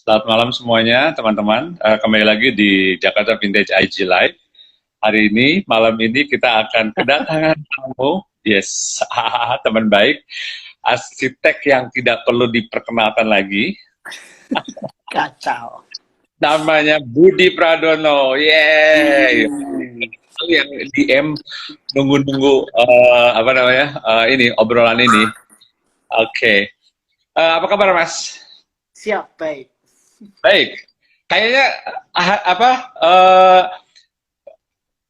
Selamat malam semuanya, teman-teman. Kembali lagi di Jakarta Vintage IG Live. Hari ini, malam ini kita akan kedatangan tamu. Yes, teman baik. Arsitek yang tidak perlu diperkenalkan lagi. Kacau. Namanya Budi Pradono. Yeay. Yang DM nunggu-nunggu apa namanya ini obrolan ini. Oke. Apa kabar, Mas? Siap, baik. Baik. Kayaknya apa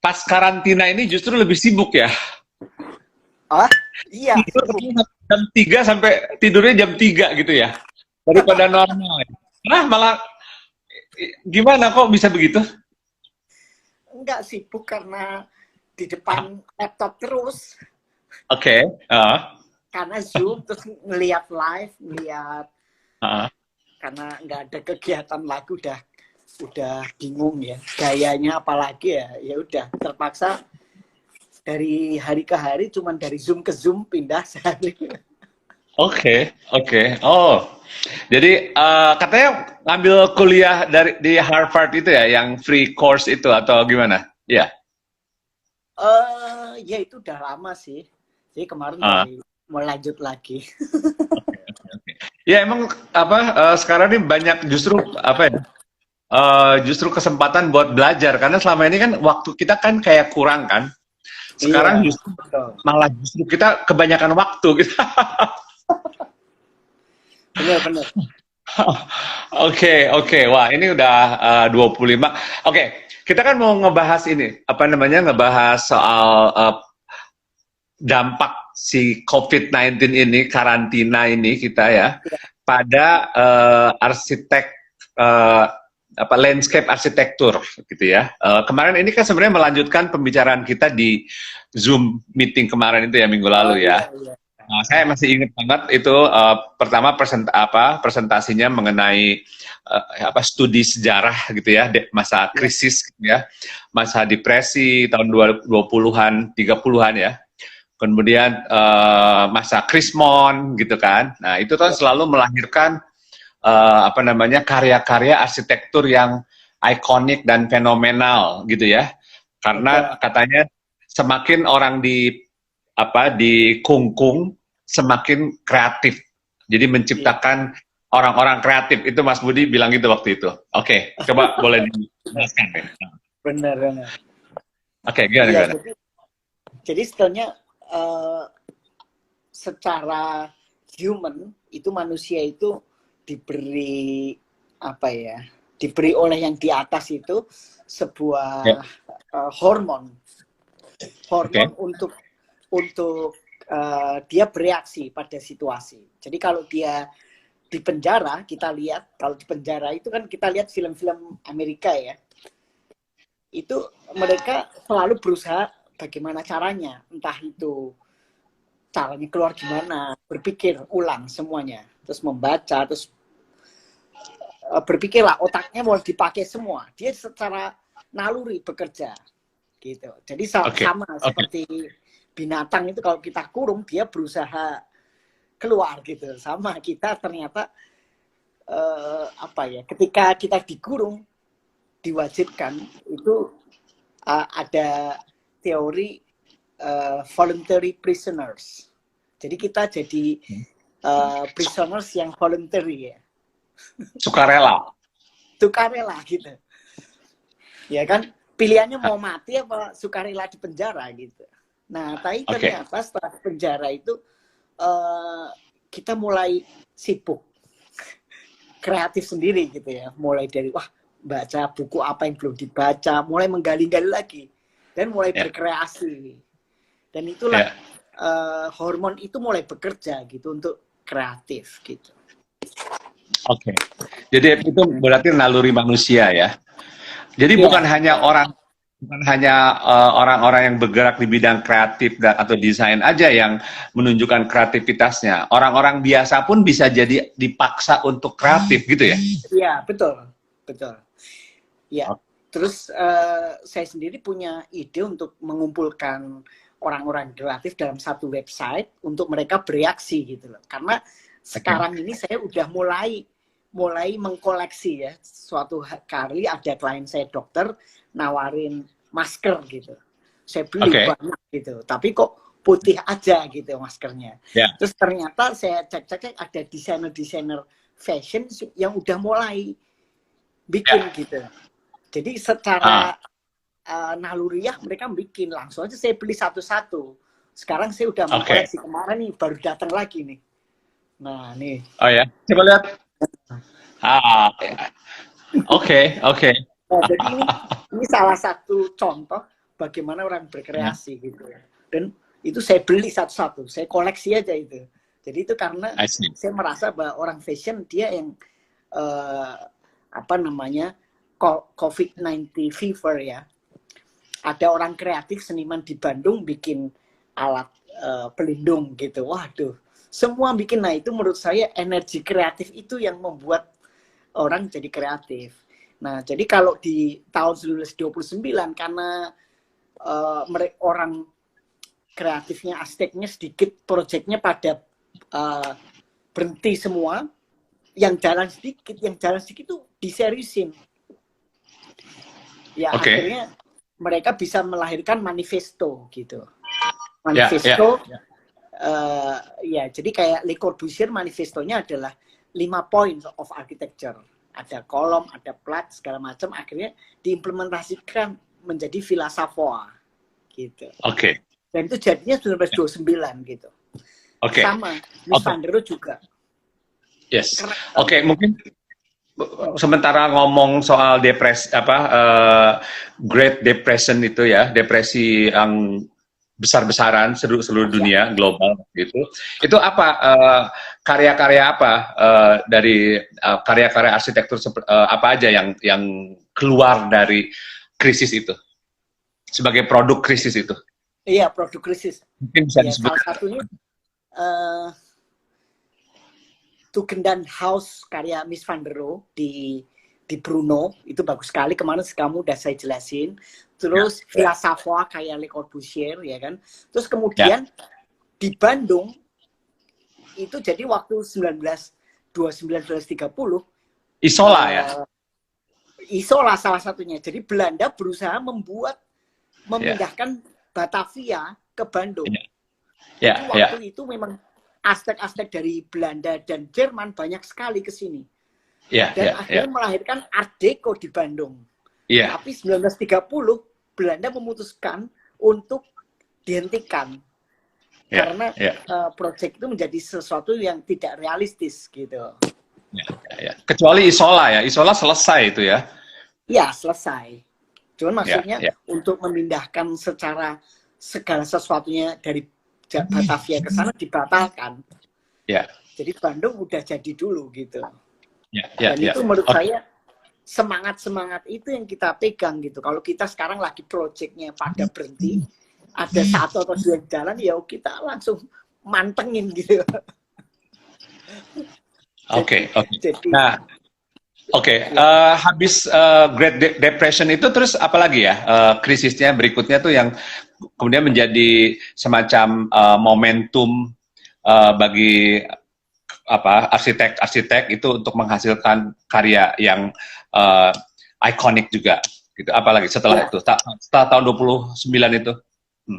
pas karantina ini justru lebih sibuk ya. Ah, iya. Tidur jam 3 sampai tidurnya jam 3 gitu ya. Daripada normal. Nah, malah gimana kok bisa begitu? Enggak sibuk karena di depan laptop terus. Oke. Karena Zoom, terus ngelihat live, ngelihat Uh, karena nggak ada kegiatan lagi udah bingung ya. Gayanya apalagi ya udah terpaksa dari hari ke hari cuman dari Zoom ke Zoom pindah sehari. Oke. Oh, jadi katanya ngambil kuliah di Harvard itu ya, yang free course itu atau gimana? Ya. Ya itu udah lama sih. Jadi kemarin Uh, mau lanjut lagi. ya emang apa sekarang ini banyak justru apa ya? Justru kesempatan buat belajar karena selama ini kan waktu kita kan kayak kurang kan. Sekarang Iya, justru betul. malah justru kita kebanyakan waktu gitu. Bener-bener. Oke. Wah, ini udah 25. Oke, kita kan mau ngebahas ini, apa namanya? Ngebahas soal dampak si COVID-19 ini, karantina ini kita ya, pada arsitek apa landscape arsitektur gitu ya. Kemarin ini kan sebenarnya melanjutkan pembicaraan kita di Zoom meeting kemarin itu ya minggu Oh lalu ya. iya, iya. Nah, saya masih ingat banget itu pertama presentasinya mengenai apa studi sejarah gitu ya, masa Iya. krisis gitu ya, masa depresi tahun 20-an, 30-an ya. Kemudian masa Krismon gitu kan. Nah, itu kan Iya. selalu melahirkan apa namanya karya-karya arsitektur yang ikonik dan fenomenal gitu ya. Karena Betul. katanya semakin orang di kungkung semakin kreatif. Jadi Iya. menciptakan orang-orang kreatif. Itu Mas Budi bilang gitu waktu itu. Oke, coba boleh dijelaskan ya. Benar, benar. Oke, gimana Iya, gimana? jadi sebetulnya eh, secara human itu manusia itu diberi apa ya? Diberi oleh yang di atas itu Ya, sebuah hormon, oke. untuk dia bereaksi pada situasi. Jadi kalau dia di penjara, kita lihat kalau di penjara itu kan kita lihat film-film Amerika ya, itu mereka selalu berusaha bagaimana caranya, entah itu caranya keluar gimana, berpikir ulang semuanya, terus membaca, terus berpikirlah otaknya mau dipakai semua, dia secara naluri bekerja gitu. Jadi Oke. sama Oke. seperti binatang itu kalau kita kurung dia berusaha keluar gitu, sama kita ternyata apa ya, ketika kita dikurung diwajibkan itu ada teori voluntary prisoners. Jadi kita jadi prisoners yang voluntary ya. Sukarela. Sukarela gitu. Ya kan pilihannya mau mati apa sukarela di penjara gitu. Nah, tapi Oke. ternyata setelah penjara itu kita mulai sibuk kreatif sendiri gitu ya. Mulai dari wah baca buku apa yang belum dibaca, mulai menggali-gali lagi dan mulai Ya. berkreasi. Dan itulah Ya. hormon itu mulai bekerja gitu untuk kreatif gitu. Oke. Jadi itu berarti naluri manusia ya. Jadi Ya, bukan hanya orang-orang yang bergerak di bidang kreatif atau desain aja yang menunjukkan kreativitasnya. Orang-orang biasa pun bisa jadi dipaksa untuk kreatif gitu ya. ya betul, betul. Ya, terus saya sendiri punya ide untuk mengumpulkan orang-orang kreatif dalam satu website untuk mereka bereaksi gitu loh. Karena Oke. sekarang ini saya udah mulai mulai mengkoleksi ya. Suatu kali ada klien saya dokter nawarin masker gitu. Saya beli banyak gitu. Tapi kok putih aja gitu maskernya. Yeah. Terus ternyata saya cek-cek ada desainer-desainer fashion yang udah mulai bikin gitu. Jadi secara naluriah mereka bikin, langsung aja saya beli satu-satu. Sekarang saya udah mengkoleksi, kemarin nih baru datang lagi nih. Nah nih. Oh ya, coba lihat. Oke. Nah, jadi ini salah satu contoh bagaimana orang berkreasi gitu ya. Dan itu saya beli satu-satu, saya koleksi aja itu. Jadi itu karena saya merasa bahwa orang fashion dia yang COVID-19 fever ya. Ada orang kreatif seniman di Bandung bikin alat pelindung gitu. Waduh, semua bikin. Nah itu menurut saya energi kreatif itu yang membuat orang jadi kreatif. Nah jadi kalau di tahun 1929 karena orang kreatifnya, arsiteknya sedikit, proyeknya pada berhenti semua, yang jalan sedikit tuh diseriusin. Ya akhirnya mereka bisa melahirkan manifesto gitu. Manifesto, ya jadi kayak Le Corbusier manifestonya adalah 5 points of architecture. Ada kolom, ada plat, segala macam. Akhirnya diimplementasikan menjadi Villa Savoy gitu. Dan itu jadinya 1929 gitu. Sama, Mies van der Rohe juga. Yes. Mungkin sementara ngomong soal Great Depression itu ya, depresi yang besar-besaran seluruh dunia global gitu. Itu apa karya-karya apa dari karya-karya arsitektur apa aja yang keluar dari krisis itu sebagai produk krisis itu? Iya, produk krisis. Mungkin bisa disebut. Salah satunya Tugendhathuis karya Mies van der Rohe di Brno, itu bagus sekali, kemarin kamu udah saya jelasin. Terus Villa Savoy kayak Le Corbusier ya kan. Terus kemudian di Bandung itu jadi waktu 1929-1930 Isola ya. Isola salah satunya. Jadi Belanda berusaha memindahkan Batavia ke Bandung. Jadi waktu itu memang aspek-aspek dari Belanda dan Jerman banyak sekali ke sini. Dan akhirnya melahirkan Art Deco di Bandung. Tapi 1930 Belanda memutuskan untuk dihentikan karena proyek itu menjadi sesuatu yang tidak realistis gitu. Kecuali Isola ya, Isola selesai itu ya. Iya selesai. Cuman maksudnya untuk memindahkan secara segala sesuatunya dari Batavia ke sana dibatalkan. Jadi Bandung udah jadi dulu gitu. Dan itu menurut saya semangat itu yang kita pegang gitu. Kalau kita sekarang lagi proyeknya pada berhenti, ada 1 atau 2 jalan, ya kita langsung mantengin gitu. Nah, habis Great Depression itu terus apa lagi ya krisisnya berikutnya tuh yang kemudian menjadi semacam momentum bagi arsitek itu untuk menghasilkan karya yang ikonik juga gitu. Apalagi setelah itu setelah tahun 29 itu.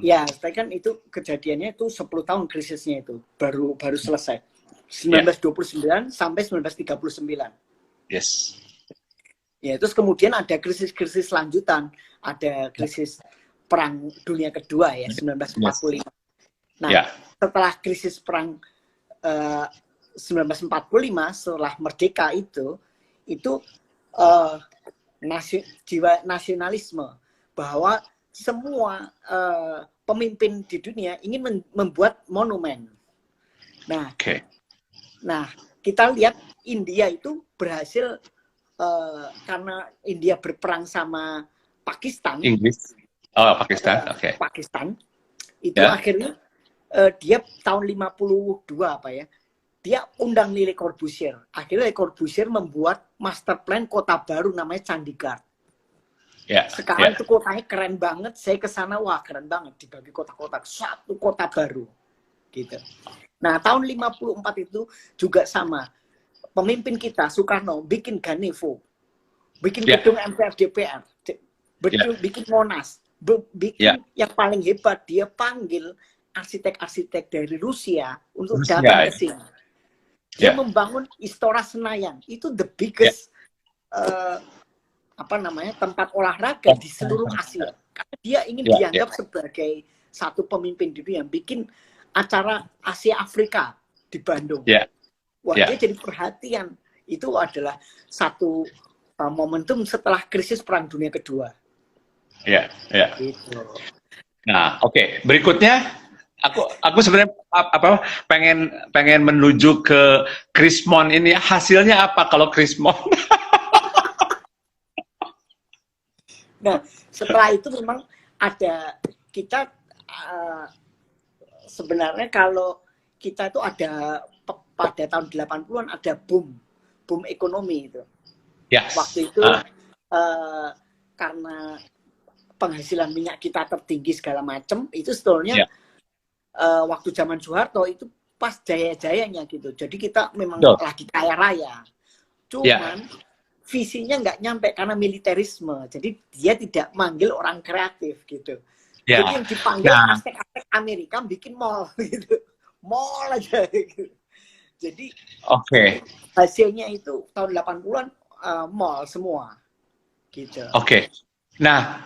Ya, kan itu kejadiannya itu 10 tahun krisisnya itu baru selesai. 1929 sampai 1939. Yes. Ya, terus kemudian ada krisis-krisis lanjutan, ada krisis Perang Dunia Kedua ya, 1945. Nah, setelah krisis Perang 1945, setelah merdeka itu jiwa nasionalisme bahwa semua pemimpin di dunia ingin membuat monumen. Nah, kita lihat India itu berhasil karena India berperang sama Pakistan. Inggris. Pakistan. Pakistan. Itu akhirnya dia tahun 52 apa ya? Dia undang Le Corbusier. Akhirnya Le Corbusier membuat master plan kota baru namanya Chandigarh. Sekarang itu kotanya keren banget. Saya ke sana, wah keren banget, dibagi kota-kota, satu kota baru gitu. Nah, tahun 54 itu juga sama. pemimpin kita Soekarno bikin Ganevo, bikin gedung MPR DPR, bikin Monas, bikin yang paling hebat, dia panggil arsitek-arsitek dari Rusia untuk datang ke sini. Dia membangun Istora Senayan, itu the biggest tempat olahraga di seluruh Asia. Karena dia ingin dianggap sebagai satu pemimpin dunia yang bikin acara Asia Afrika di Bandung. Wah, dia jadi perhatian. Itu adalah satu momentum setelah krisis Perang Dunia Kedua. Gitu. Nah, oke. Berikutnya, aku sebenarnya pengen menuju ke Krismon ini. Hasilnya apa kalau Krismon? Nah, setelah itu memang ada kita sebenarnya kalau kita itu ada pada tahun 80-an ada boom ekonomi itu. Waktu itu karena penghasilan minyak kita tertinggi segala macam, itu sebetulnya waktu zaman Soeharto itu pas jaya-jayanya gitu. Jadi kita memang lagi kaya raya. Cuman visinya nggak nyampe karena militerisme. Jadi dia tidak manggil orang kreatif gitu. Jadi yang dipanggil arsitek-arsitek Amerika bikin mall gitu. Mall aja gitu. Jadi hasilnya itu tahun 80-an mall semua. Gitu. Nah,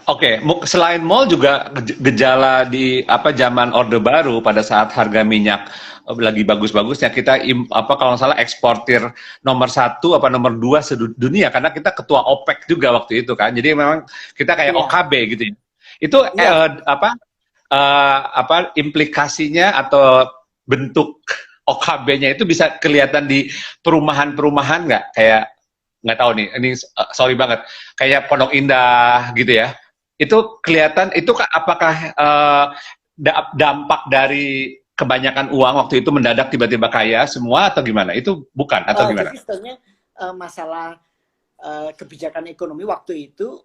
selain mall juga gejala di zaman Orde Baru pada saat harga minyak lagi bagus-bagusnya, kita kalau nggak salah eksportir nomor 1 nomor 2 sedunia karena kita ketua OPEC juga waktu itu kan. Jadi memang kita kayak OKB gitu ya. Itu implikasinya atau bentuk OKB-nya itu bisa kelihatan di perumahan-perumahan nggak? Kayak nggak tahu nih, ini sorry banget, kayak Pondok Indah gitu ya, itu kelihatan, itu apakah dampak dari kebanyakan uang waktu itu mendadak tiba-tiba kaya semua atau gimana? Itu bukan atau gimana? Jadi sebetulnya masalah kebijakan ekonomi waktu itu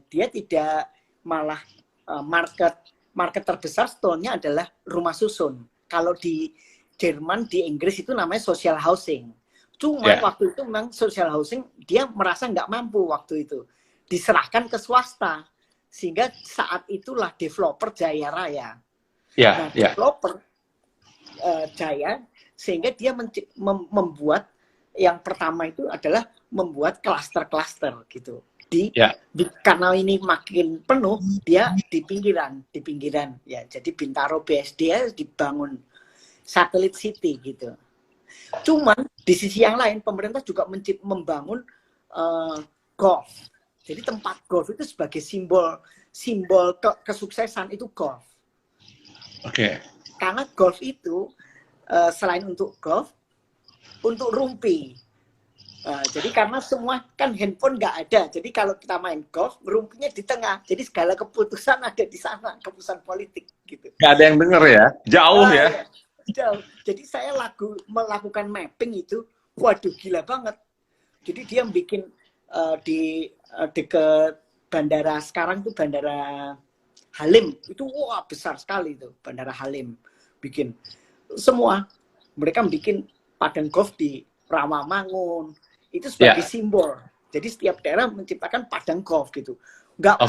dia tidak malah market terbesar sebetulnya adalah rumah susun. Kalau di Jerman, di Inggris itu namanya social housing. Cuma waktu itu memang social housing dia merasa nggak mampu waktu itu, diserahkan ke swasta, sehingga saat itulah developer Jaya Raya. Developer Jaya, sehingga dia membuat yang pertama itu adalah membuat klaster-klaster gitu. Karena ini makin penuh, dia di pinggiran ya. Jadi Bintaro BSD dibangun satelit city gitu. Cuman di sisi yang lain pemerintah juga membangun golf. Jadi tempat golf itu sebagai simbol kesuksesan itu golf. Karena golf itu selain untuk golf, untuk rumpi. Jadi karena semua kan handphone nggak ada. Jadi kalau kita main golf, rumpinya di tengah. Jadi segala keputusan ada di sana, keputusan politik gitu. Nggak ada yang denger ya, jauh ya. Jauh. Jadi saya melakukan mapping itu, waduh gila banget. Jadi dia bikin di dekat bandara sekarang tuh bandara Halim itu wah besar sekali itu bandara Halim bikin semua. Mereka bikin padang golf di Rawamangun itu sebagai simbol. Jadi setiap daerah menciptakan padang golf gitu. Nggak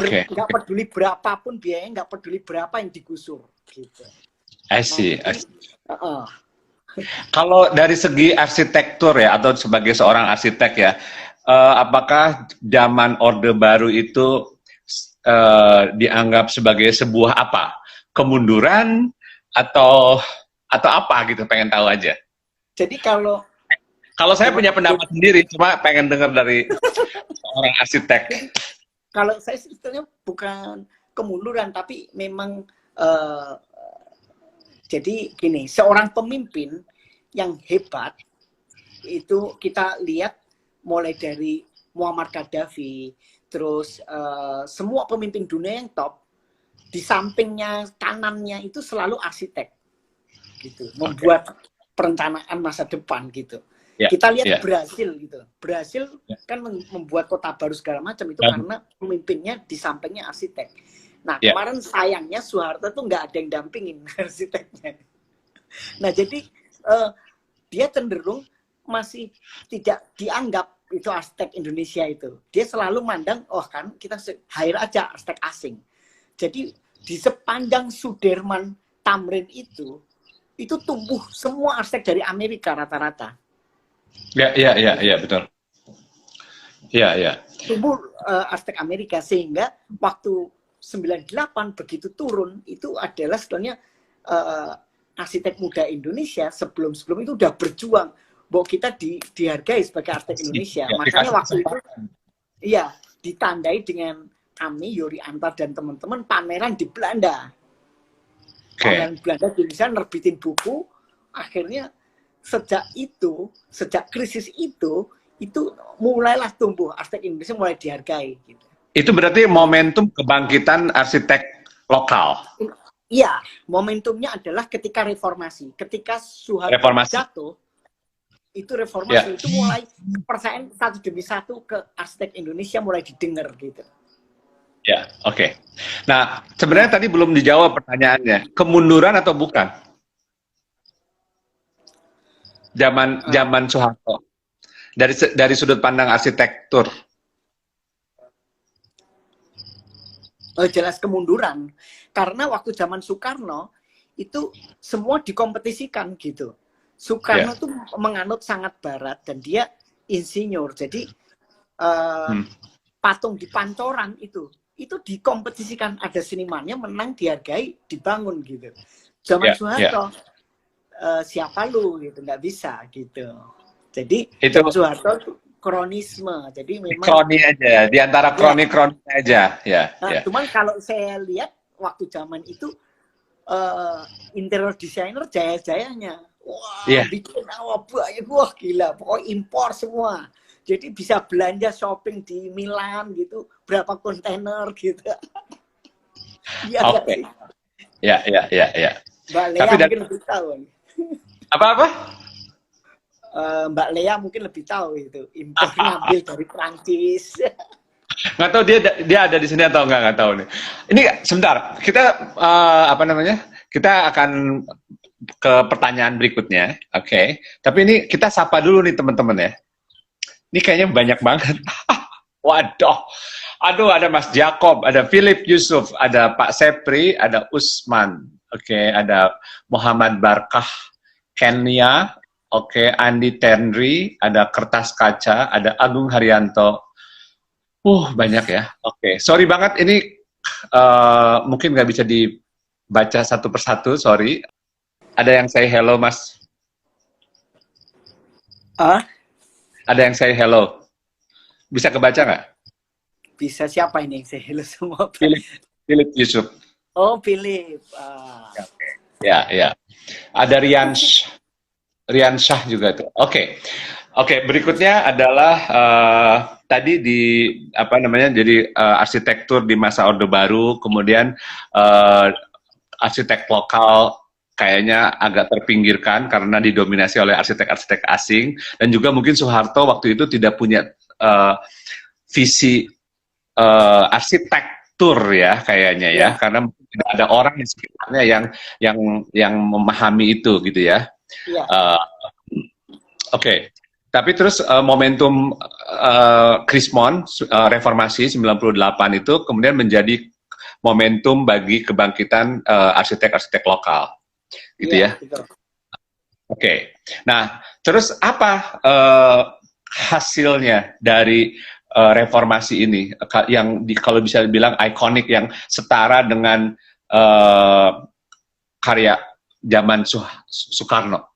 peduli berapapun biayanya, nggak peduli berapa yang digusur gitu. I see. Kalau dari segi arsitektur ya, atau sebagai seorang arsitek ya, apakah zaman Orde Baru itu dianggap sebagai sebuah kemunduran atau apa gitu? Pengen tahu aja. Jadi kalau saya punya pendapat sendiri, cuma pengen dengar dari seorang arsitek. Kalau saya sebetulnya bukan kemunduran, tapi memang jadi gini, seorang pemimpin yang hebat itu kita lihat mulai dari Muammar Gaddafi, terus semua pemimpin dunia yang top, di sampingnya kanannya itu selalu arsitek, gitu, membuat perencanaan masa depan gitu. Kita lihat Brasil gitu, Brasil kan membuat kota baru segala macam itu karena pemimpinnya di sampingnya arsitek. Nah, kemarin sayangnya Soeharto tuh nggak ada yang dampingin arsiteknya. Nah, jadi dia cenderung masih tidak dianggap itu arsitek Indonesia itu. Dia selalu mandang, oh kan kita hire aja arsitek asing. Jadi di sepanjang Sudirman Tamrin itu tumbuh semua arsitek dari Amerika rata-rata. Ya, betul. Ya. Tumbuh arsitek Amerika, sehingga waktu 98 begitu turun, itu adalah sebenarnya arsitek muda Indonesia sebelum itu udah berjuang bahwa kita dihargai sebagai arsitek Indonesia. Ya, makanya waktu itu iya ditandai dengan kami, Yori Antar dan teman-teman, pameran di Belanda. Pameran Belanda di Indonesia, nerbitin buku. Akhirnya sejak krisis itu mulailah tumbuh arsitek Indonesia, mulai dihargai gitu. Itu berarti momentum kebangkitan arsitek lokal. Iya, momentumnya adalah ketika reformasi. Ketika Soeharto jatuh, itu reformasi itu mulai kepercayaan satu demi satu ke arsitek Indonesia mulai didengar gitu. Ya, oke. Nah, sebenarnya tadi belum dijawab pertanyaannya. Kemunduran atau bukan? Zaman Soeharto. Dari sudut pandang arsitektur. Jelas kemunduran. Karena waktu zaman Soekarno itu semua dikompetisikan gitu. Soekarno tuh menganut sangat barat dan dia insinyur. Jadi patung di Pancoran itu dikompetisikan, ada senimannya menang, dihargai, dibangun gitu. Zaman Soeharto siapa lu gitu, nggak bisa gitu. Jadi itu Soeharto kronisme, jadi memang kroni aja, di antara kroni aja, Cuman kalau saya lihat waktu zaman itu interior designer jaya-jayanya, bikin banyak, gila, pokoknya impor semua. Jadi bisa belanja shopping di Milan gitu, berapa kontainer gitu. Oke. Ya. Mbak Lea mungkin lebih tahu. Apa? Mbak Lea mungkin lebih tahu itu, impor ngambil dari Prancis. Nggak tahu dia ada di sini atau nggak tahu nih. Ini sebentar, kita kita akan ke pertanyaan berikutnya, oke. Tapi ini kita sapa dulu nih teman-teman ya. Ini kayaknya banyak banget. Waduh, aduh, ada Mas Jacob, ada Philip Yusuf, ada Pak Sepri, ada Usman, oke, ada Muhammad Barkah, Kenya. Oke, Andi Tenri, ada Kertas Kaca, ada Agung Haryanto. Banyak ya. Oke, sorry banget ini mungkin nggak bisa dibaca satu persatu, sorry. Ada yang say hello, Mas? Ada yang say hello. Bisa kebaca nggak? Bisa, siapa ini yang say hello semua? Philip Yusuf. Oh, Philip. Ya. Ada Rian Syah juga tuh. Oke, berikutnya adalah tadi jadi arsitektur di masa Orde Baru, kemudian arsitek lokal kayaknya agak terpinggirkan karena didominasi oleh arsitek-arsitek asing, dan juga mungkin Soeharto waktu itu tidak punya visi arsitektur ya kayaknya ya, karena tidak ada orang di sekitarnya yang memahami itu gitu ya. Oke. Tapi terus momentum Krismon reformasi 98 itu kemudian menjadi momentum bagi kebangkitan arsitek-arsitek lokal, gitu ya. Oke. Nah, terus apa hasilnya dari reformasi ini yang kalau bisa dibilang ikonik, yang setara dengan karya zaman Soekarno?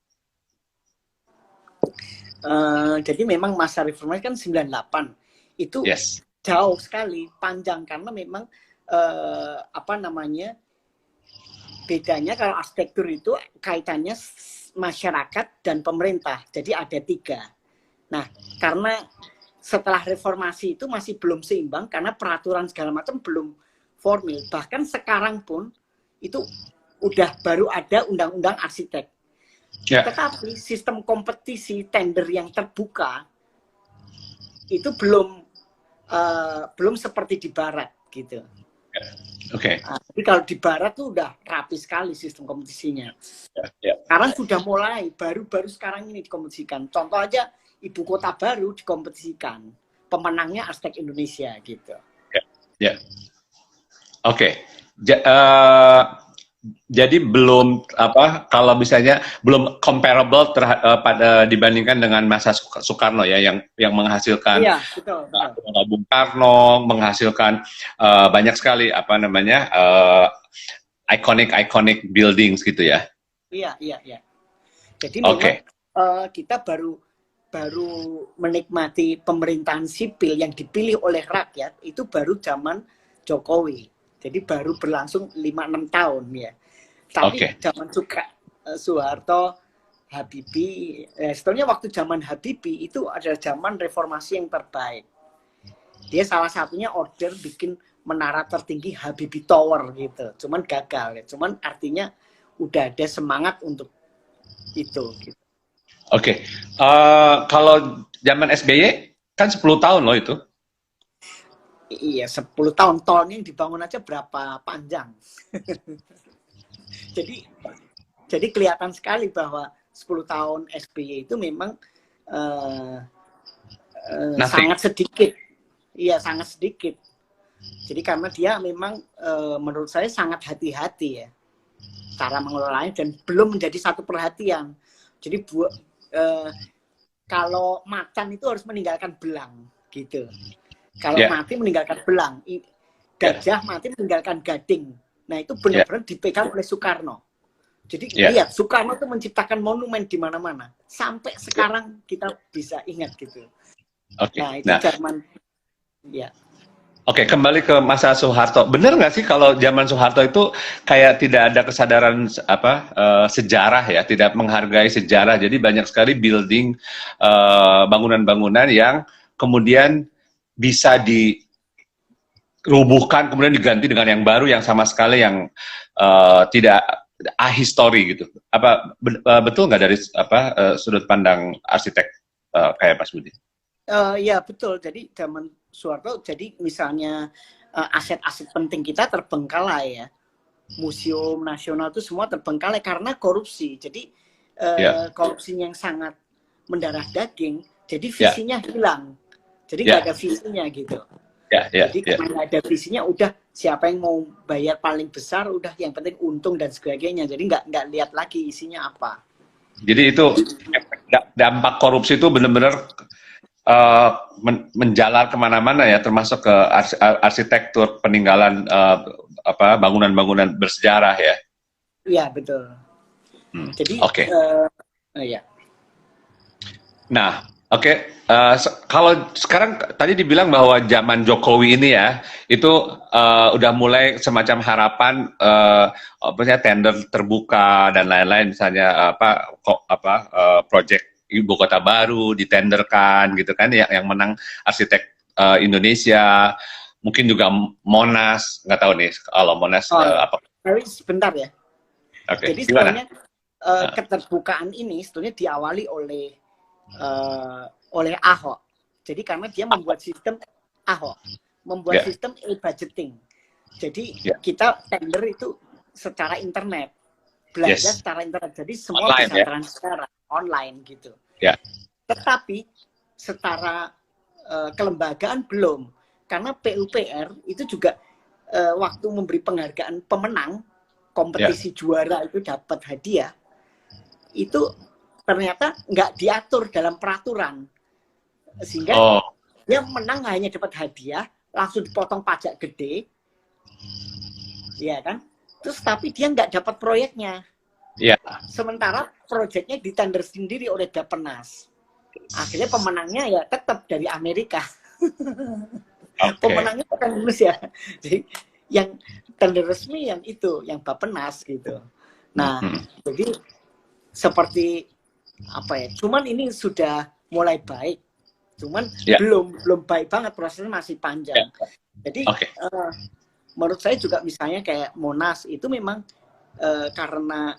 Jadi memang masa reformasi kan 98 itu jauh sekali, panjang, karena memang bedanya kalau arsitektur itu kaitannya masyarakat dan pemerintah, jadi ada 3. Nah, karena setelah reformasi itu masih belum seimbang karena peraturan segala macam belum formil, bahkan sekarang pun itu udah baru ada undang-undang arsitek. Tetapi sistem kompetisi tender yang terbuka itu belum seperti di barat gitu. Oke. Tapi kalau di Barat tuh udah rapi sekali sistem kompetisinya. Sekarang sudah mulai, baru-baru sekarang ini dikompetisikan. Contoh aja, ibu kota baru dikompetisikan. Pemenangnya Aztec Indonesia gitu. Ya. Oke. Jadi belum apa kalau misalnya belum comparable pada dibandingkan dengan masa Soekarno ya yang menghasilkan Iya, betul. Bung Karno menghasilkan banyak sekali apa namanya iconic buildings gitu ya. Iya. Jadi memang kita baru menikmati pemerintahan sipil yang dipilih oleh rakyat itu baru zaman Jokowi. Jadi baru berlangsung 5-6 tahun ya. Tapi zaman Soeharto, Habibie, sebenarnya waktu zaman Habibie itu adalah zaman reformasi yang terbaik. Dia salah satunya order bikin menara tertinggi Habibie Tower gitu. Cuman gagal ya. Cuman artinya udah ada semangat untuk itu. Gitu. Kalau zaman SBY kan 10 tahun loh itu. Iya, 10 tahun. Tolnya yang dibangun aja berapa panjang. jadi kelihatan sekali bahwa 10 tahun SBY itu memang sangat sedikit. Iya, sangat sedikit. Jadi karena dia memang menurut saya sangat hati-hati ya cara mengelolanya dan belum menjadi satu perhatian. Jadi kalau macan itu harus meninggalkan belang gitu. Kalau mati meninggalkan belang, gajah mati meninggalkan gading. Nah itu benar-benar dipegang oleh Soekarno. Jadi lihat Soekarno itu menciptakan monumen di mana-mana. Sampai sekarang kita bisa ingat gitu. Nah itu zaman kembali ke masa Soeharto. Benar nggak sih kalau zaman Soeharto itu kayak tidak ada kesadaran sejarah ya, tidak menghargai sejarah. Jadi banyak sekali building bangunan-bangunan yang kemudian bisa dirubuhkan kemudian diganti dengan yang baru yang sama sekali yang tidak ahistory gitu. Betul nggak dari sudut pandang arsitek kayak Mas Budi? Ya betul. Jadi zaman Soeharto, jadi misalnya aset-aset penting kita terbengkalai ya. Museum nasional itu semua terbengkalai karena korupsi. Jadi korupsinya yang sangat mendarah daging. Jadi visinya hilang. Jadi nggak ada visinya gitu. Jadi karena nggak ada visinya, udah siapa yang mau bayar paling besar, udah yang penting untung dan sebagainya. Jadi nggak lihat lagi isinya apa. Jadi itu dampak korupsi itu benar-benar menjalar kemana-mana ya, termasuk ke arsitektur peninggalan bangunan-bangunan bersejarah ya. Iya betul. Jadi ya. Nah, kalau sekarang tadi dibilang bahwa zaman Jokowi ini ya, itu udah mulai semacam harapan, misalnya tender terbuka dan lain-lain, misalnya proyek ibu kota baru ditenderkan gitu kan, yang menang arsitek Indonesia, mungkin juga Monas, nggak tahu nih kalau Monas sebentar ya. Jadi sebenarnya keterbukaan ini sebetulnya diawali oleh Ahok. Jadi karena dia membuat sistem sistem e-budgeting. Jadi kita tender itu secara internet, belanja secara internet. Jadi semua online, bisa transfer online gitu. Tetapi secara kelembagaan belum, karena PUPR itu juga waktu memberi penghargaan pemenang kompetisi juara itu dapat hadiah, itu ternyata nggak diatur dalam peraturan, sehingga dia menang hanya dapat hadiah, langsung dipotong pajak gede, ya kan? Terus tapi dia nggak dapat proyeknya. Sementara proyeknya ditender sendiri oleh Bappenas. Akhirnya pemenangnya ya tetap dari Amerika. Pemenangnya bukan Indonesia. Jadi yang tender resmi yang itu, yang Bappenas gitu. Nah, jadi seperti apa ya? Cuman ini sudah mulai baik. Cuman belum baik banget, prosesnya masih panjang. Jadi menurut saya juga misalnya kayak Monas itu memang karena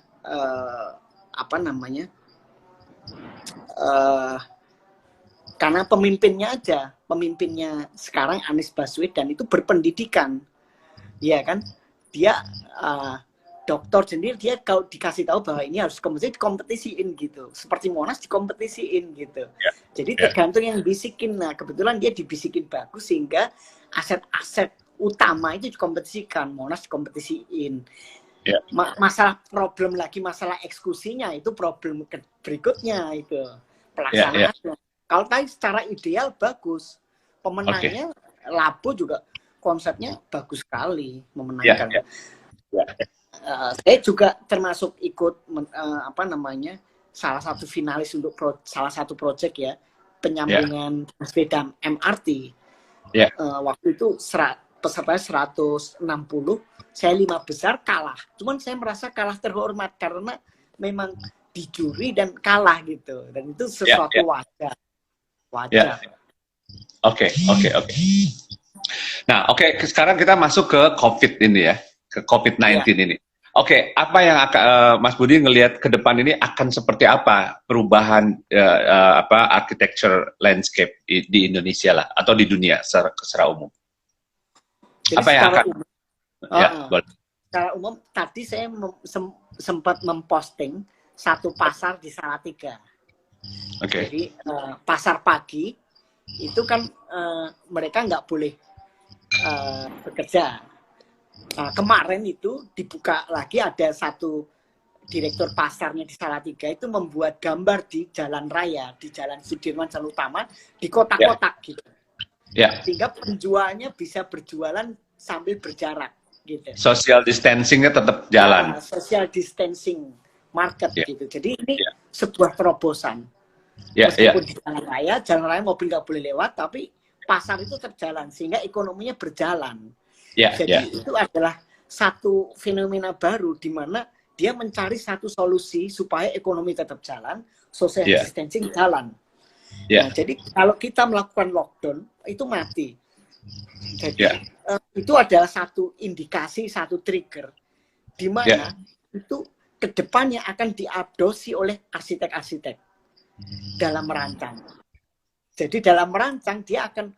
karena pemimpinnya sekarang Anies Baswedan itu berpendidikan, ya kan? dia dokter sendiri, dia kalau dikasih tahu bahwa ini harus dikompetisiin gitu, seperti Monas dikompetisiin gitu. Jadi tergantung yang bisikin. Nah kebetulan dia dibisikin bagus sehingga aset-aset utama itu dikompetisikan, Monas dikompetisiin. Masalah problem lagi, masalah eksekusinya itu problem berikutnya itu pelaksanaannya. Kalau tadi secara ideal bagus, pemenangnya Labo juga konsepnya bagus sekali memenangkan. Saya juga termasuk ikut salah satu finalis untuk salah satu proyek ya, penyampingan sepeda MRT. Waktu itu pesertanya 160, saya 5 besar kalah. Cuman saya merasa kalah terhormat karena memang di juri dan kalah gitu. Dan itu sesuatu wajar. Oke. Nah, sekarang kita masuk ke COVID ini ya, ke COVID-19 ini. Apa yang Mas Budi ngelihat ke depan ini akan seperti apa perubahan architecture landscape di Indonesia lah atau di dunia secara umum? Jadi apa yang akan secara umum tadi saya sempat memposting satu pasar di Salatiga. Jadi pasar pagi itu kan mereka nggak boleh bekerja. Nah, kemarin itu dibuka lagi, ada satu direktur pasarnya di Salatiga itu membuat gambar di jalan raya, di jalan Sudirman Jalan Utama, di kotak-kotak gitu. Sehingga penjualnya bisa berjualan sambil berjarak gitu. Social distancingnya tetap jalan. Social distancing market gitu. Jadi ini sebuah terobosan. Meskipun di jalan raya mobil nggak boleh lewat, tapi pasar itu tetap jalan sehingga ekonominya berjalan. Jadi itu adalah satu fenomena baru di mana dia mencari satu solusi supaya ekonomi tetap jalan, social distancing jalan. Nah, jadi kalau kita melakukan lockdown itu mati. Jadi itu adalah satu indikasi, satu trigger di mana itu kedepannya akan diadopsi oleh arsitek-arsitek dalam merancang. Jadi dalam merancang dia akan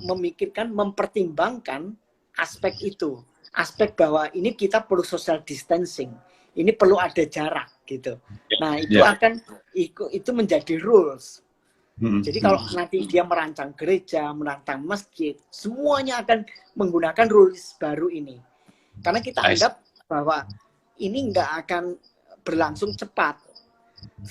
memikirkan, mempertimbangkan aspek itu, aspek bahwa ini kita perlu social distancing, ini perlu ada jarak gitu. Nah itu akan itu menjadi rules. Jadi kalau nanti dia merancang gereja, merancang masjid, semuanya akan menggunakan rules baru ini. Karena kita anggap bahwa ini nggak akan berlangsung cepat.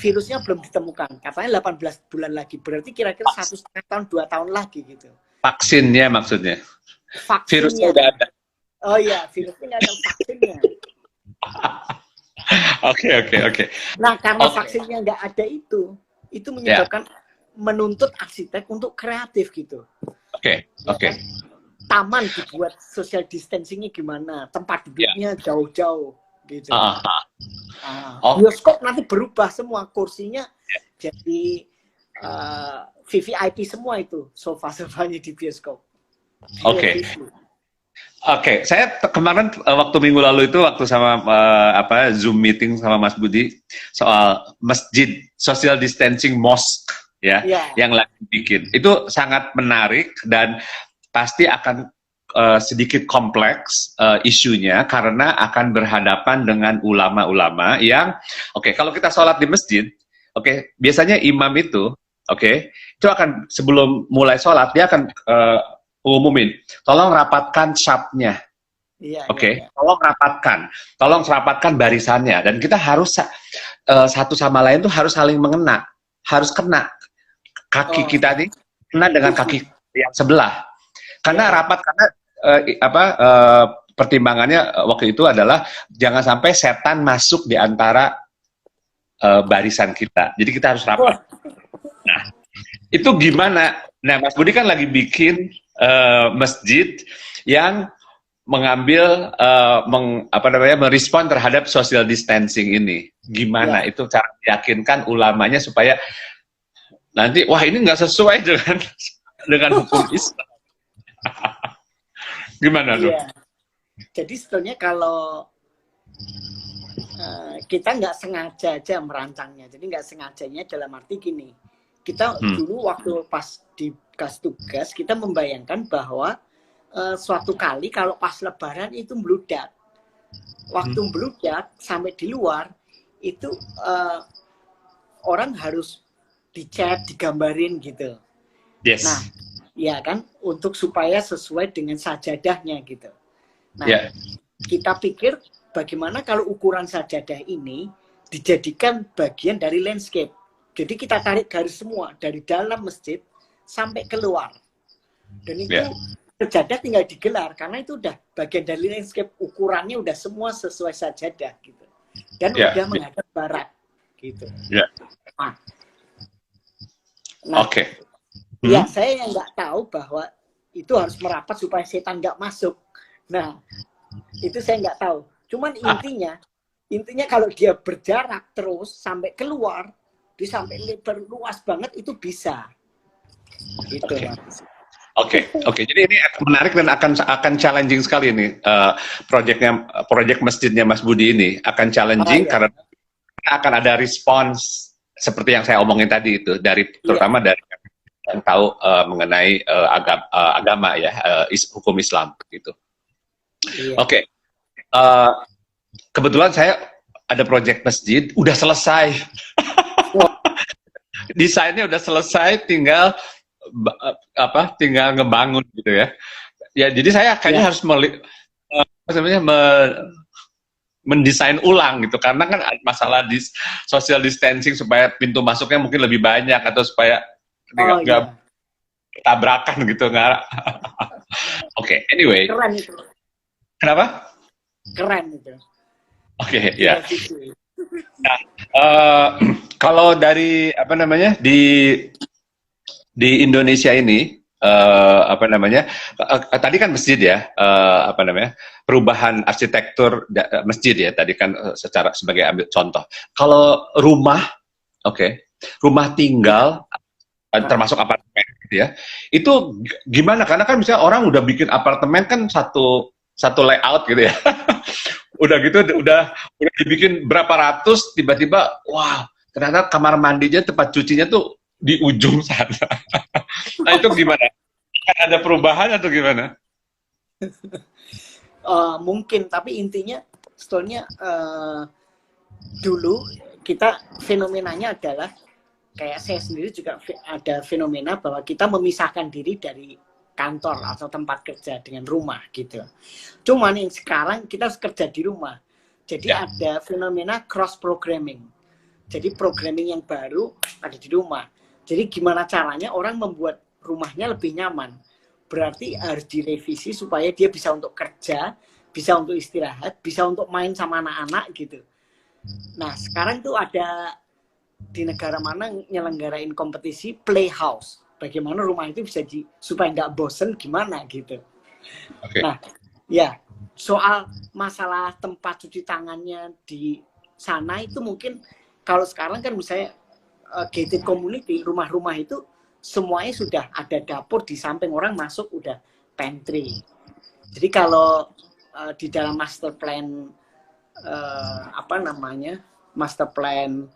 Virusnya belum ditemukan, katanya 18 bulan lagi, berarti kira-kira 1,5 tahun, 2 tahun lagi gitu. Vaksinnya maksudnya? Vaksinnya. Virusnya udah ada. Oh iya, virusnya nggak ada vaksinnya. Oke. Nah, karena vaksinnya nggak ada itu menyebabkan menuntut arsitek untuk kreatif gitu. Oke. Taman dibuat social distancingnya gimana, tempat duduknya jauh-jauh gitu. Bioskop nanti berubah semua, kursinya jadi VVIP semua itu, sofa-sofanya di bioskop. Oke, saya kemarin waktu minggu lalu itu waktu sama Zoom meeting sama Mas Budi soal masjid social distancing mosque yang lagi bikin. Itu sangat menarik dan pasti akan sedikit kompleks isunya karena akan berhadapan dengan ulama-ulama yang kalau kita sholat di masjid, biasanya imam itu itu akan sebelum mulai sholat dia akan umumin, tolong rapatkan syafnya. Tolong rapatkan barisannya, dan kita harus satu sama lain tuh harus saling mengena, harus kena kaki kita nih kena dengan kaki yang sebelah, karena rapat, karena pertimbangannya waktu itu adalah jangan sampai setan masuk di antara barisan kita, jadi kita harus rapat. Nah, itu gimana? Nah, Mas Budi kan lagi bikin masjid yang mengambil merespon terhadap social distancing ini. Gimana itu cara meyakinkan ulamanya supaya nanti ini nggak sesuai dengan hukum Islam. Gimana tuh? Jadi sebetulnya kalau kita nggak sengaja aja merancangnya, jadi nggak sengajanya dalam arti gini. Kita dulu waktu pas dikasih tugas, kita membayangkan bahwa suatu kali kalau pas Lebaran itu meludak. Waktu meludak sampai di luar itu orang harus dicat, digambarin gitu. Yes. Nah, ya kan, untuk supaya sesuai dengan sajadahnya gitu. Nah, kita pikir bagaimana kalau ukuran sajadah ini dijadikan bagian dari landscape. Jadi kita tarik garis semua dari dalam masjid sampai keluar. Dan itu sajadah tinggal digelar karena itu udah bagian dari landscape, ukurannya udah semua sesuai sajadah gitu. Dan udah menghadap barat gitu. Nah, Oke. Ya, saya yang nggak tahu bahwa itu harus merapat supaya setan nggak masuk. Nah, itu saya nggak tahu. Cuman intinya kalau dia berjarak terus sampai keluar, sampai lebar luas banget itu bisa. Gitu, Mas. Oke. Jadi ini menarik dan akan challenging sekali ini project masjidnya Mas Budi ini akan challenging karena akan ada respons seperti yang saya omongin tadi itu terutama dari yang tahu mengenai agama ya, hukum Islam gitu. Oke. Kebetulan saya ada project masjid udah selesai. Desainnya udah selesai, tinggal ngebangun gitu ya. Ya jadi saya kayaknya harus mendesain ulang gitu karena kan masalah social distancing supaya pintu masuknya mungkin lebih banyak atau supaya nggak tabrakan gitu nggak. Oke, anyway. Keren itu. Kenapa? Keren itu. Oke, ya. Nah, kalau dari di Indonesia ini tadi kan masjid ya, perubahan arsitektur masjid ya tadi kan sebagai ambil contoh. Kalau rumah, rumah tinggal termasuk apartemen gitu ya. Itu gimana? Karena kan misalnya orang udah bikin apartemen kan satu layout gitu ya. udah dibikin berapa ratus, tiba-tiba wah, ternyata kamar mandinya, tempat cucinya tuh di ujung sana. Nah, itu gimana? Ada perubahan atau gimana? Mungkin, tapi intinya sebetulnya dulu kita fenomenanya adalah kayak saya sendiri juga ada fenomena bahwa kita memisahkan diri dari kantor atau tempat kerja dengan rumah gitu. Cuman yang sekarang kita harus kerja di rumah. Jadi ada fenomena cross programming. Jadi programming yang baru ada di rumah. Jadi gimana caranya orang membuat rumahnya lebih nyaman? Berarti harus direvisi supaya dia bisa untuk kerja, bisa untuk istirahat, bisa untuk main sama anak-anak gitu. Nah, sekarang tuh ada di negara mana nyelenggarain kompetisi playhouse. Bagaimana rumah itu bisa supaya nggak bosen gimana gitu. Nah, ya soal masalah tempat cuci tangannya di sana itu mungkin kalau sekarang kan misalnya gated community, rumah-rumah itu semuanya sudah ada dapur di samping orang masuk udah pantry. Jadi kalau di dalam master plan master plan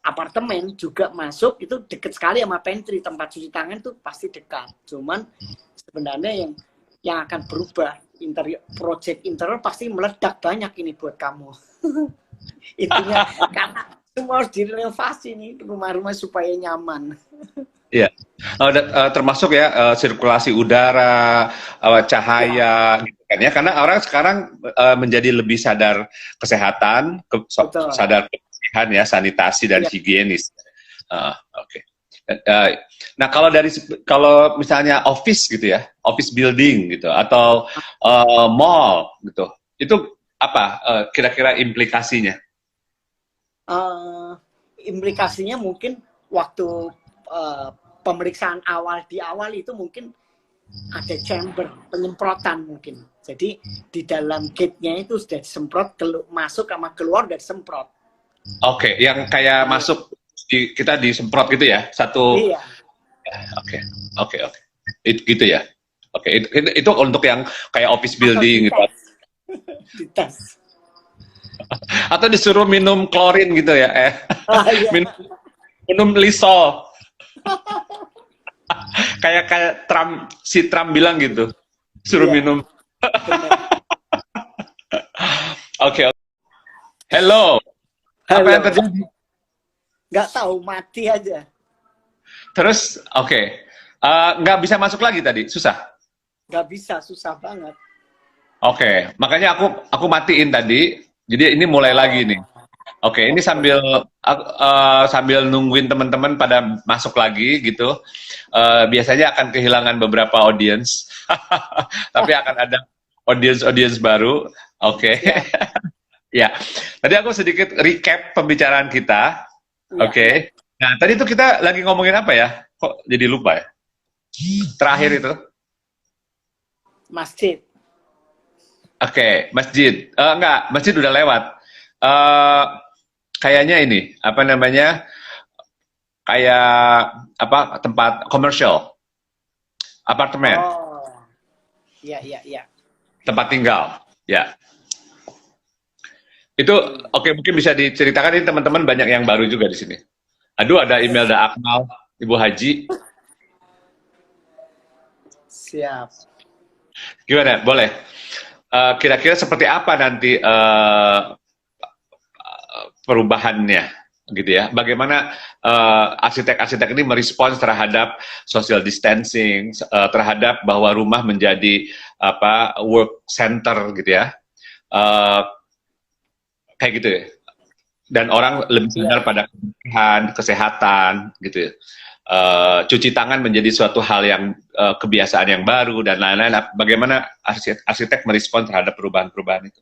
apartemen juga masuk itu deket sekali sama pantry, tempat cuci tangan tuh pasti dekat. Cuman sebenarnya yang akan berubah project interior pasti meledak banyak ini buat kamu. Intinya karena semua harus direnovasi nih rumah-rumah supaya nyaman. Iya, termasuk ya sirkulasi udara, cahaya, gitu kan ya. Karena orang sekarang menjadi lebih sadar kesehatan, sadar kebersihan ya, sanitasi dan higienis. Oke. Nah kalau misalnya office gitu ya, office building gitu, atau mall gitu, itu apa kira-kira implikasinya? Implikasinya mungkin waktu pemeriksaan di awal itu mungkin ada chamber penyemprotan mungkin. Jadi di dalam gate-nya itu sudah disemprot, masuk sama keluar udah disemprot. Oke, yang kayak masuk kita disemprot gitu ya, satu. Iya. Oke. Gitu ya. Oke, itu untuk yang kayak office building gitu. Dites. Atau disuruh minum klorin gitu ya, Iya. minum Lysol. Kayak Trump, si Trump bilang gitu, suruh Iya, minum. benar. Oke, oke. Hello, apa yang Halo, terjadi? nggak tahu mati aja. Terus, oke. Nggak bisa masuk lagi tadi, susah. Nggak bisa, susah banget. Oke, makanya aku matiin tadi. Jadi ini mulai lagi nih. Oh, Oke, ini oke. sambil nungguin teman-teman pada masuk lagi gitu. Biasanya akan kehilangan beberapa audience, tapi akan ada audience baru. Oke, Siap. ya. Tadi aku sedikit recap pembicaraan kita. Iya, iya. Oke. Nah, tadi tuh kita lagi ngomongin apa ya? Kok jadi lupa ya? Terakhir itu. Masjid. Oke, masjid. Enggak, masjid udah lewat. Eh Kayaknya ini apa namanya? Kayak apa tempat komersial, apartemen, Oh, iya, iya, iya. tempat tinggal. Ya. Itu Oke. oke mungkin bisa diceritakan ini teman-teman banyak yang baru juga di sini. Aduh ada Imelda Akmal, Ibu Haji. Siap. Gimana? Boleh. Kira-kira seperti apa nanti perubahannya gitu ya. Bagaimana arsitek-arsitek ini merespons terhadap social distancing, terhadap bahwa rumah menjadi apa work center gitu ya. Uh, Kayak gitu ya. Dan orang lebih Iya. sadar pada kebersihan, kesehatan gitu ya. Cuci tangan menjadi suatu hal yang kebiasaan yang baru dan lain-lain. Bagaimana arsitek merespons terhadap perubahan-perubahan itu?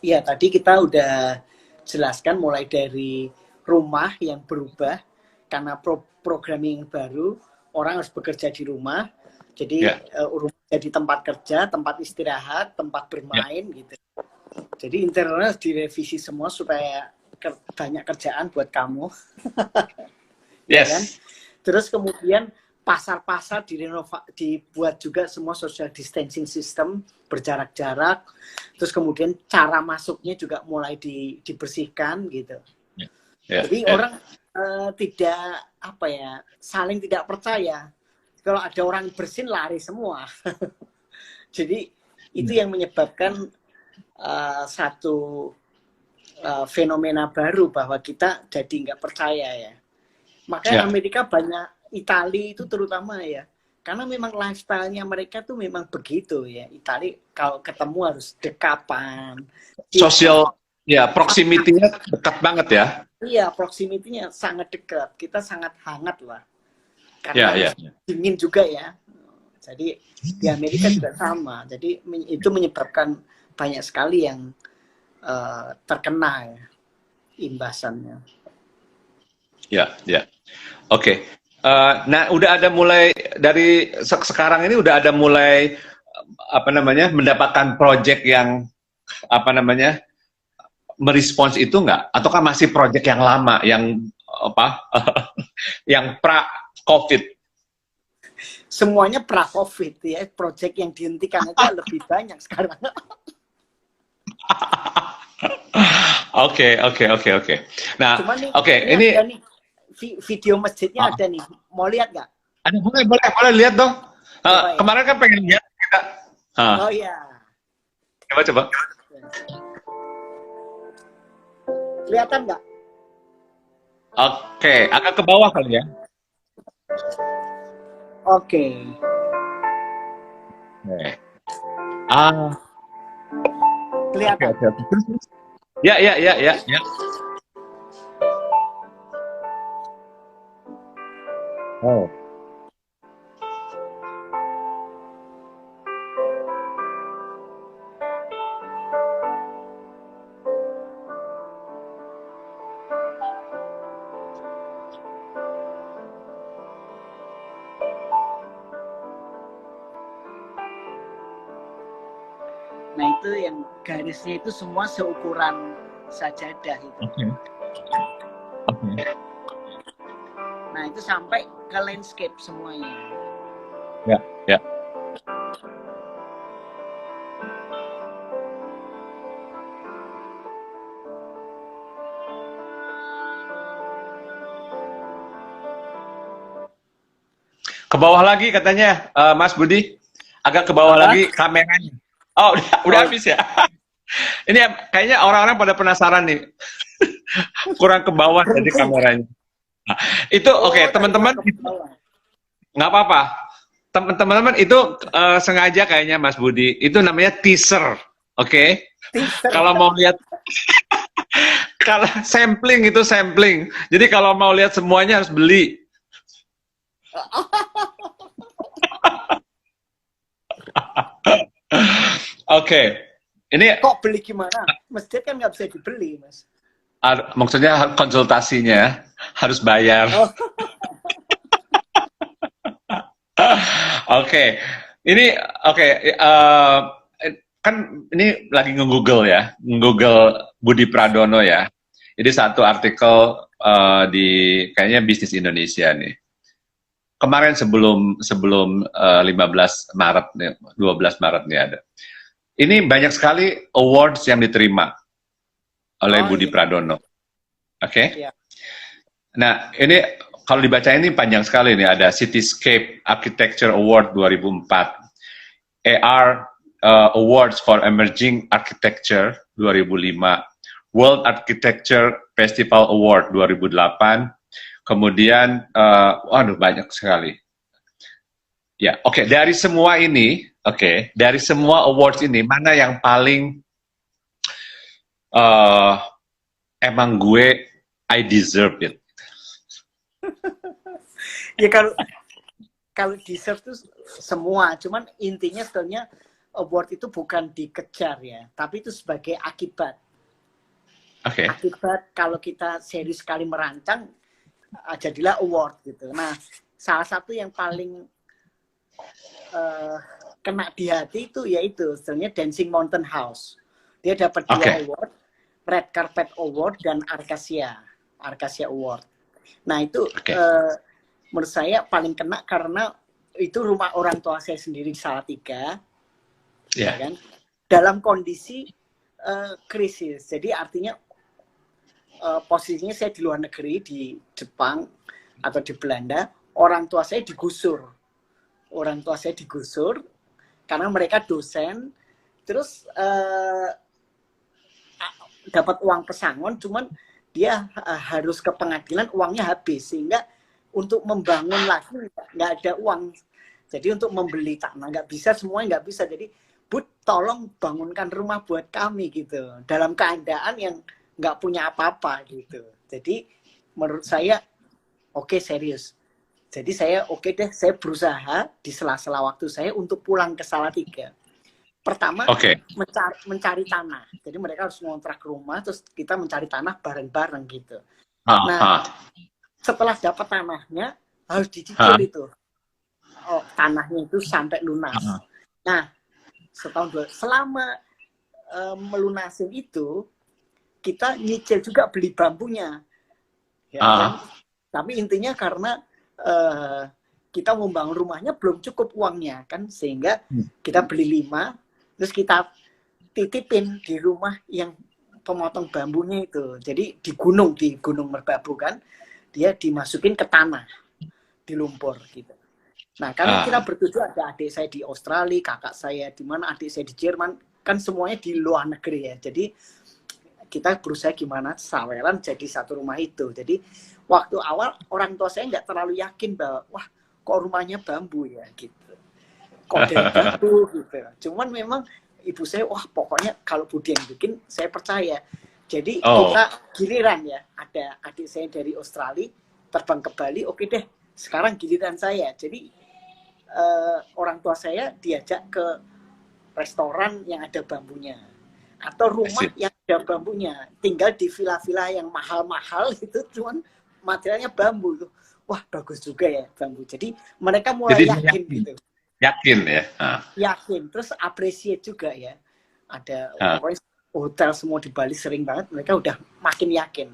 Iya, tadi kita udah jelaskan mulai dari rumah yang berubah karena programming baru, orang harus bekerja di rumah. Jadi Ya, rumah jadi tempat kerja, tempat istirahat, tempat ya, bermain gitu. Jadi interiornya harus direvisi semua supaya banyak kerjaan buat kamu, ya kan? yes, Terus kemudian pasar-pasar dibuat juga semua social distancing system, berjarak-jarak. Terus kemudian cara masuknya juga mulai dibersihkan gitu. ya, ya, Jadi ya. orang tidak apa ya, saling tidak percaya. Kalau ada orang bersin lari semua. Jadi itu yang menyebabkan satu fenomena baru bahwa kita jadi nggak percaya ya. Makanya Ya. Amerika banyak, Itali itu terutama ya, karena memang lifestyle-nya mereka tuh memang begitu ya. Itali kalau ketemu harus dekapan. Sosial, Kita ya proximity-nya dekat banget ya. iya, proximity-nya sangat dekat. Kita sangat hangat lah. Ya, Karena ya. dingin juga ya. Jadi di Amerika juga sama. Jadi itu menyebabkan banyak sekali yang terkena ya, imbasannya. Ya, ya. Oke. Nah, udah ada mulai dari sekarang ini udah ada mulai apa namanya mendapatkan project yang apa namanya merespons itu nggak? Ataukah masih project yang lama yang apa yang pra COVID? Semuanya pra-COVID ya, project yang dihentikan aja lebih banyak sekarang. Oke, oke, oke, oke. Nah, Cuman nih, oke, ini ini ada nih, video masjidnya ada nih. Mau lihat nggak? ada boleh, boleh, boleh lihat dong. Coba ya. Kemarin kan pengen lihat kita. Oh iya. Coba, coba. Kelihatan nggak? Oke, agak ke bawah kali ya. Oke. Oke. Ah, oke, Kelihatan. oke, oke. Terus, terus. Ya, ya, ya, ya, ya. Oh. Nah itu yang garisnya itu semua seukuran sajadah itu. Oke. Oke. Nah itu sampai ke landscape semuanya. Ya, ya. Ke bawah lagi katanya, Mas Budi. Agak ke bawah Apa? lagi kameranya. Oh, udah Oh, habis ya. Ini kayaknya orang-orang pada penasaran nih. Kurang ke bawah jadi berhenti. kameranya. Nah, itu oke, Oh, tadi teman-teman kurang ke bawah. nggak apa-apa. Teman-teman itu sengaja kayaknya Mas Budi. Itu namanya teaser. Oke. Teaser. Kalau mau lihat kalau sampling itu sampling. Jadi kalau mau lihat semuanya harus beli. Oke. Ini Kok beli gimana? Masjid kan nggak bisa dibeli, Mas. maksudnya konsultasinya harus bayar. Oh, Oke, ini oke. Kan ini lagi nge-Google ya, nge-Google Budi Pradono ya. Jadi satu artikel di kayaknya Bisnis Indonesia nih. Kemarin sebelum sebelum 15 Maret nih, 12 Maret nih ada. Ini banyak sekali awards yang diterima oleh oh Budi iya, Pradono. Oke. iya. Nah, ini kalau dibaca ini panjang sekali nih. Ada Cityscape Architecture Award 2004, AR Awards for Emerging Architecture 2005, World Architecture Festival Award 2008, kemudian, waduh banyak sekali. Ya, oke. Dari semua ini, dari semua awards ini, mana yang paling uh, emang gue I deserve it? Ya kalau deserve tuh semua, cuman intinya sebenarnya award itu bukan dikejar ya, tapi itu sebagai akibat. Oke. Akibat kalau kita serius sekali merancang, jadilah award gitu. Nah, salah satu yang paling kena di hati itu yaitu sebenarnya Dancing Mountain House. Dia dapat Oke. 2 award, Red Carpet Award dan Arcasia Award. Nah itu Oke. menurut saya paling kena karena itu rumah orang tua saya sendiri di Salatiga, ya Ya. kan? Dalam kondisi krisis. Jadi artinya posisinya saya di luar negeri, di Jepang atau di Belanda, orang tua saya digusur. Orang tua saya digusur karena mereka dosen, terus dapat uang pesangon, cuman dia harus ke pengadilan, uangnya habis, sehingga untuk membangun lagi nggak ada uang. Jadi untuk membeli tanah nggak bisa, semuanya nggak bisa. Jadi Bud, tolong bangunkan rumah buat kami gitu, dalam keadaan yang nggak punya apa-apa gitu. Jadi menurut saya oke, serius. Jadi saya oke deh, saya berusaha di sela-sela waktu saya untuk pulang ke Salatiga. Pertama, mencari tanah. Jadi mereka harus ngontrak rumah, terus kita mencari tanah bareng-bareng gitu. Nah, setelah dapat tanahnya, harus dicicil itu. Oh, tanahnya itu sampai lunas. Nah, selama melunasin itu, kita nyicil juga beli bambunya. Ya, kan? Tapi intinya karena kita membangun rumahnya belum cukup uangnya kan, sehingga kita beli 5, terus kita titipin di rumah yang pemotong bambunya itu. Jadi di Gunung Merbabu kan, dia dimasukin ke tanah, di lumpur gitu. Nah, karena kita bertujuh, ada adik saya di Australia, kakak saya di mana, adik saya di Jerman, kan semuanya di luar negeri ya. Jadi kita berusaha gimana saweran jadi satu rumah itu. Jadi waktu awal orang tua saya nggak terlalu yakin bahwa wah kok rumahnya bambu ya gitu, kok dari bambu gitu. Cuman memang ibu saya wah pokoknya kalau Budi yang bikin saya percaya. Jadi kita giliran ya, ada adik saya dari Australia terbang ke Bali, oke deh sekarang giliran saya. Jadi orang tua saya diajak ke restoran yang ada bambunya atau rumah yang ada bambunya, tinggal di villa-villa yang mahal-mahal itu, cuman materialnya bambu itu. Wah bagus juga ya bambu. Jadi mereka mulai yakin gitu. Yakin ya. Yakin, terus appreciate juga ya. Ada hotel semua di Bali sering banget, mereka udah makin yakin.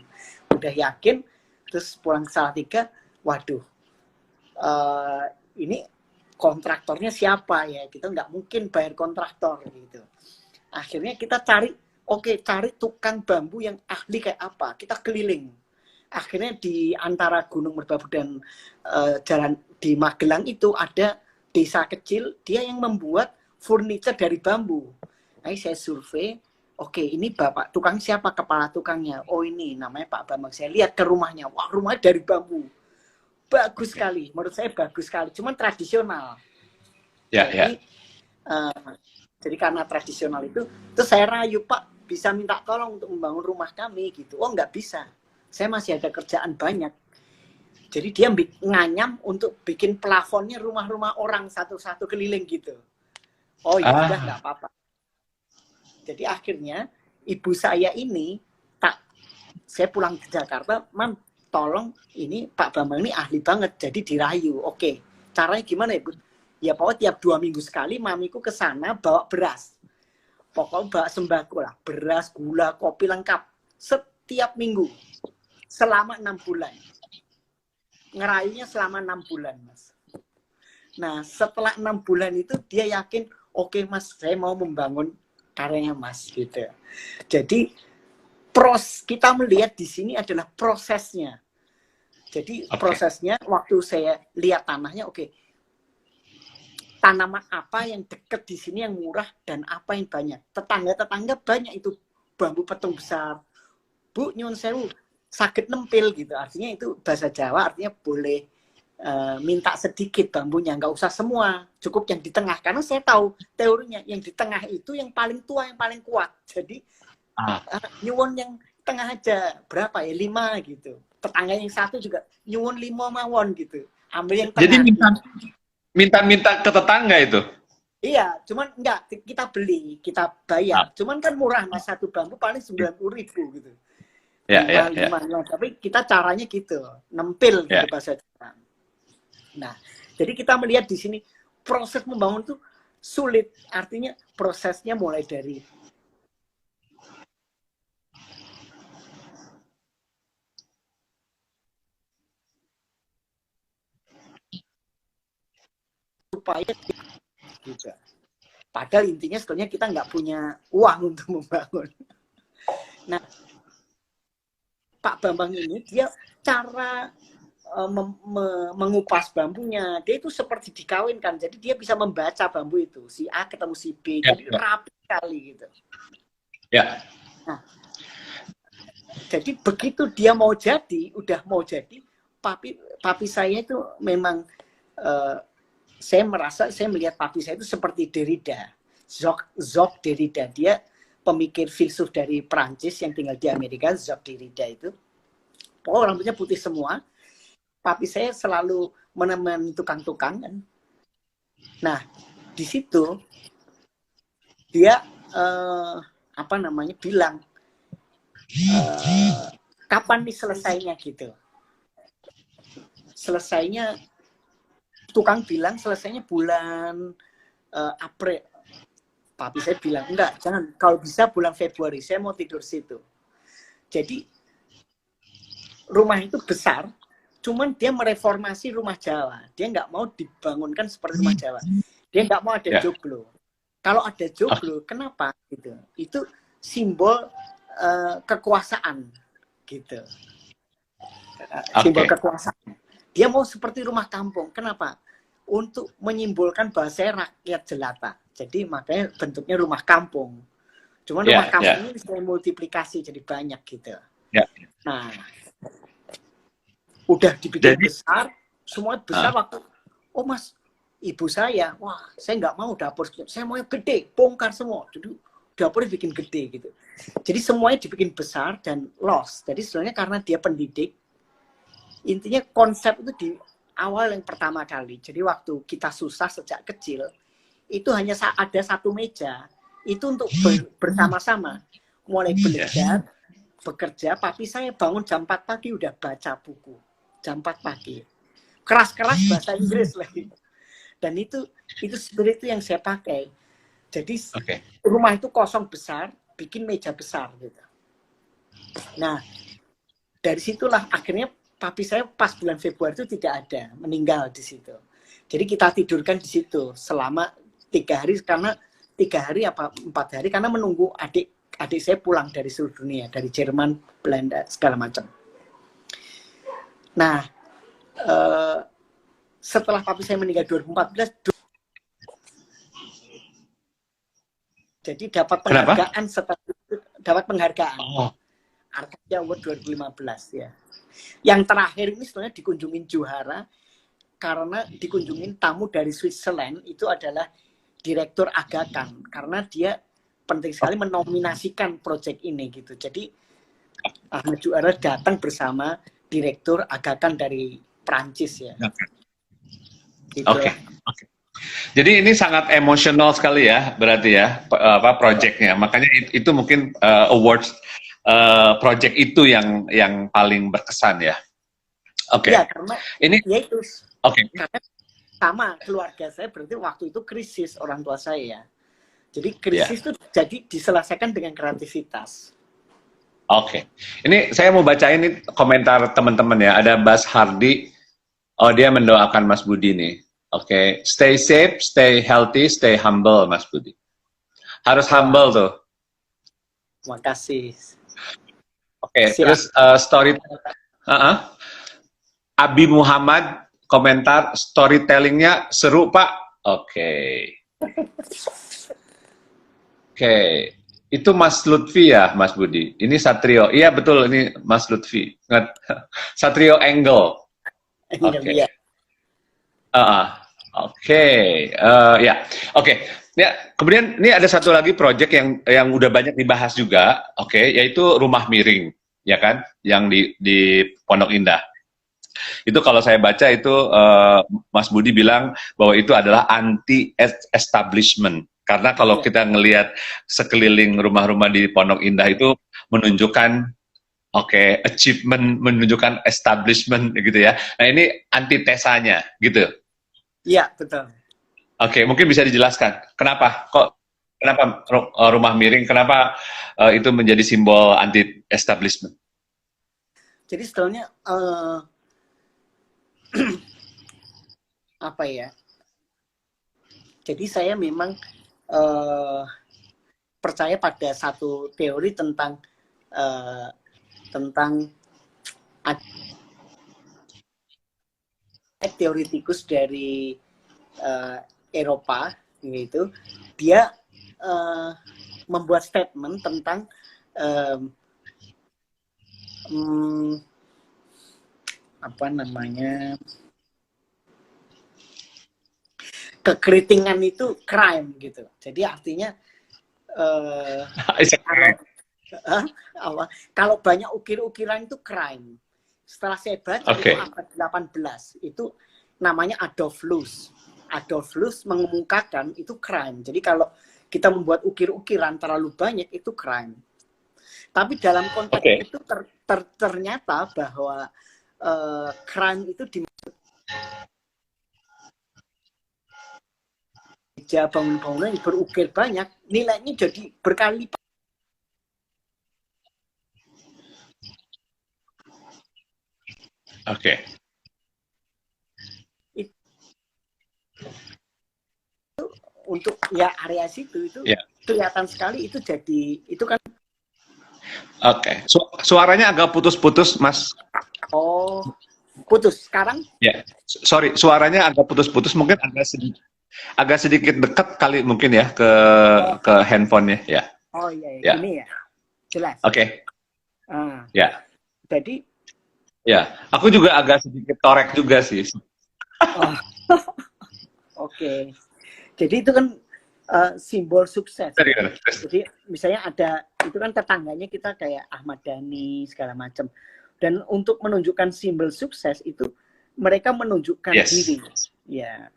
Udah yakin, terus pulang ke Salatiga, waduh, ini kontraktornya siapa ya? Kita nggak mungkin bayar kontraktor gitu. Akhirnya kita cari tukang bambu yang ahli kayak apa. Kita keliling. akhirnya di antara Gunung Merbabu dan jalan di Magelang itu ada desa kecil, dia yang membuat furniture dari bambu. Nah, saya survei, oke, ini Bapak tukang siapa, kepala tukangnya? Oh, ini namanya Pak Bambang. Saya lihat ke rumahnya, wah, rumahnya dari bambu. Bagus sekali, menurut saya bagus sekali, cuman tradisional. Jadi, jadi karena tradisional itu, terus saya rayu, Pak, bisa minta tolong untuk membangun rumah kami gitu. Oh, nggak bisa, saya masih ada kerjaan banyak. Jadi dia nganyam untuk bikin plafonnya rumah-rumah orang satu-satu keliling gitu. Oh ya udah, nggak apa-apa. Jadi akhirnya ibu saya ini saya pulang ke Jakarta, Mam, tolong, ini Pak Bambang ini ahli banget, jadi dirayu. Oke, caranya gimana Ibu? Ya pokoknya tiap 2 minggu sekali mamiku ke sana bawa beras. Pokoknya bawa sembako lah, beras, gula, kopi lengkap. Setiap minggu. Selama 6 bulan. Ngerayunya selama 6 bulan, Mas. Nah, setelah 6 bulan itu dia yakin, oke, Mas, saya mau membangun karyanya Mas gitu. Jadi kita melihat di sini adalah prosesnya. Jadi prosesnya waktu saya lihat tanahnya, oke, tanaman apa yang dekat di sini yang murah dan apa yang banyak. Tetangga-tetangga banyak itu bambu petung besar. Bu, nyun sewu, sakit nempil gitu. Artinya itu bahasa Jawa, artinya boleh minta sedikit bambunya, nggak usah semua, cukup yang di tengah. Karena saya tahu teorinya, yang di tengah itu yang paling tua, yang paling kuat. Jadi nyuwun yang tengah aja, berapa ya, 5 gitu. Tetangga yang satu juga nyuwun 5 mawon gitu. Ambil yang tengah. Jadi minta ke tetangga itu? Iya, cuman enggak, kita beli, kita bayar. Cuman kan murah, Mas, satu bambu paling 90.000 gitu. Ya. Tapi kita caranya gitu, nempil gitu bahasa Jepang. Nah, jadi kita melihat di sini proses membangun itu sulit. Artinya prosesnya mulai dari supaya juga. Padahal intinya sebetulnya kita nggak punya uang untuk membangun. Nah, Pak Bambang ini dia cara mengupas bambunya, dia itu seperti dikawinkan. Jadi dia bisa membaca bambu itu, si A ketemu si B, jadi rapi sekali gitu. Ya. Nah, jadi begitu dia mau jadi, udah mau jadi, papi saya itu memang saya melihat papi saya itu seperti Derrida, Jacques Derrida. Dia pemikir filsuf dari Prancis yang tinggal di Amerika, Jacques Derrida itu. Pokoknya rambutnya putih semua. Papi saya selalu menemani tukang-tukang kan. Nah, di situ dia bilang kapan nih selesainya gitu. Selesainya tukang bilang selesainya bulan April. Papi saya bilang enggak, jangan, kalau bisa bulan Februari, saya mau tidur situ. Jadi rumah itu besar, cuman dia mereformasi rumah Jawa. Dia nggak mau dibangunkan seperti rumah Jawa. Dia nggak mau ada joglo. Kalau ada joglo, kenapa? Gitu. Itu simbol kekuasaan, gitu. Simbol kekuasaan. Dia mau seperti rumah kampung. Kenapa? Untuk menyimbolkan bahasa rakyat jelata. Jadi makanya bentuknya rumah kampung. Cuman rumah kampung ini bisa multiplikasi jadi banyak gitu. Nah, udah dibikin besar, semua besar waktu, oh Mas, ibu saya, wah saya nggak mau dapur, saya mau yang gede, bongkar semua, jadi dapurnya bikin gede gitu. Jadi semuanya dibikin besar dan lost. Jadi sebenarnya karena dia pendidik, intinya konsep itu di awal yang pertama kali. Jadi waktu kita susah sejak kecil, itu hanya ada satu meja, itu untuk bersama-sama, mulai belajar, bekerja. Papi saya bangun jam 4 pagi udah baca buku. Jam 4 pagi. Keras-keras bahasa Inggris lagi. Dan itu spirit itu yang saya pakai. Jadi rumah itu kosong besar, bikin meja besar gitu. Nah, dari situlah akhirnya papi saya pas bulan Februari itu tidak ada, meninggal di situ. Jadi kita tidurkan di situ selama 3 hari, karena 3 hari apa 4 hari, karena menunggu adik saya pulang dari seluruh dunia, dari Jerman, Belanda, segala macam. Nah, setelah papi saya meninggal 2014, jadi dapat penghargaan setelah itu, dapat penghargaan. Arkadia Award 2015 ya. Yang terakhir ini sebenarnya dikunjungin Johara karena dikunjungin tamu dari Switzerland, itu adalah Direktur Aga Khan, karena dia penting sekali menominasikan proyek ini gitu. Jadi Ahmad Johara datang bersama Direktur Aga Khan dari Prancis ya. Oke. Jadi ini sangat emosional sekali ya, berarti ya, proyeknya. Makanya itu mungkin awards project itu yang paling berkesan ya. Oke. Ya, karena ini ya itu. Karena sama keluarga saya, berarti waktu itu krisis orang tua saya. Jadi krisis itu jadi diselesaikan dengan kreativitas. Ini saya mau baca ini komentar teman-teman ya. Ada Bas Hardi. Oh, dia mendoakan Mas Budi nih. Stay safe, stay healthy, stay humble, Mas Budi. Harus humble tuh. Makasih. Terus story. Abi Muhammad komentar, storytellingnya seru Pak. Itu Mas Lutfi ya, Mas Budi. Ini Satrio. Iya betul, ini Mas Lutfi. Satrio Angle. Ya, kemudian ini ada satu lagi project yang udah banyak dibahas juga, yaitu Rumah Miring, ya kan, yang di Pondok Indah. Itu kalau saya baca itu Mas Budi bilang bahwa itu adalah anti-establishment. Karena kalau kita ngelihat sekeliling rumah-rumah di Pondok Indah itu menunjukkan achievement, menunjukkan establishment gitu ya. Nah, ini antitesanya gitu. Iya, betul. Mungkin bisa dijelaskan kenapa rumah miring, kenapa itu menjadi simbol anti-establishment? Jadi sebetulnya apa ya? Jadi saya memang percaya pada satu teori tentang teoretikus dari Eropa, gitu. Dia membuat statement tentang apa namanya, kekeritingan itu crime gitu. Jadi artinya kalau banyak ukir-ukiran itu crime. Setelah saya baca itu abad 18 itu namanya Adolf Loos. Adolf Loos mengemukakan itu crime. Jadi kalau kita membuat ukir-ukiran terlalu banyak itu crime. Tapi dalam konteks itu ternyata bahwa crime itu dimaksud bangunan-bangunan yang berukir banyak, nilainya jadi berkali. Untuk ya area situ itu kelihatan sekali itu jadi itu kan. Suaranya agak putus-putus, Mas. Oh, putus sekarang? Ya, sorry, suaranya agak putus-putus, mungkin agak sedikit dekat kali mungkin ya ke handphonenya ya. Oh iya, ini ya, jelas. Ya. Jadi. Ya, aku juga agak sedikit torek juga sih. Jadi itu kan simbol sukses. Jadi misalnya ada itu kan tetangganya kita kayak Ahmad Dhani segala macam. Dan untuk menunjukkan simbol sukses itu mereka menunjukkan diri. Ya.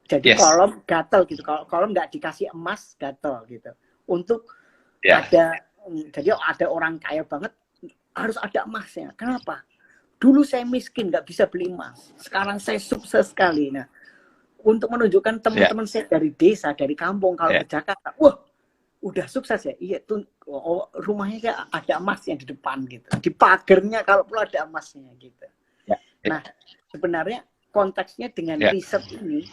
Jadi kolom gatel gitu. Kalau kolom nggak dikasih emas gatel gitu. Untuk jadi ada orang kaya banget harus ada emasnya. Kenapa? Dulu saya miskin, nggak bisa beli emas. Sekarang saya sukses sekali. Nah, untuk menunjukkan teman-teman saya dari desa, dari kampung, kalau ke Jakarta, wah, udah sukses ya. Iya, tuh rumahnya kayak ada emasnya di depan gitu. Di pagernya kalau perlu ada emasnya gitu. Nah, sebenarnya konteksnya dengan riset ini,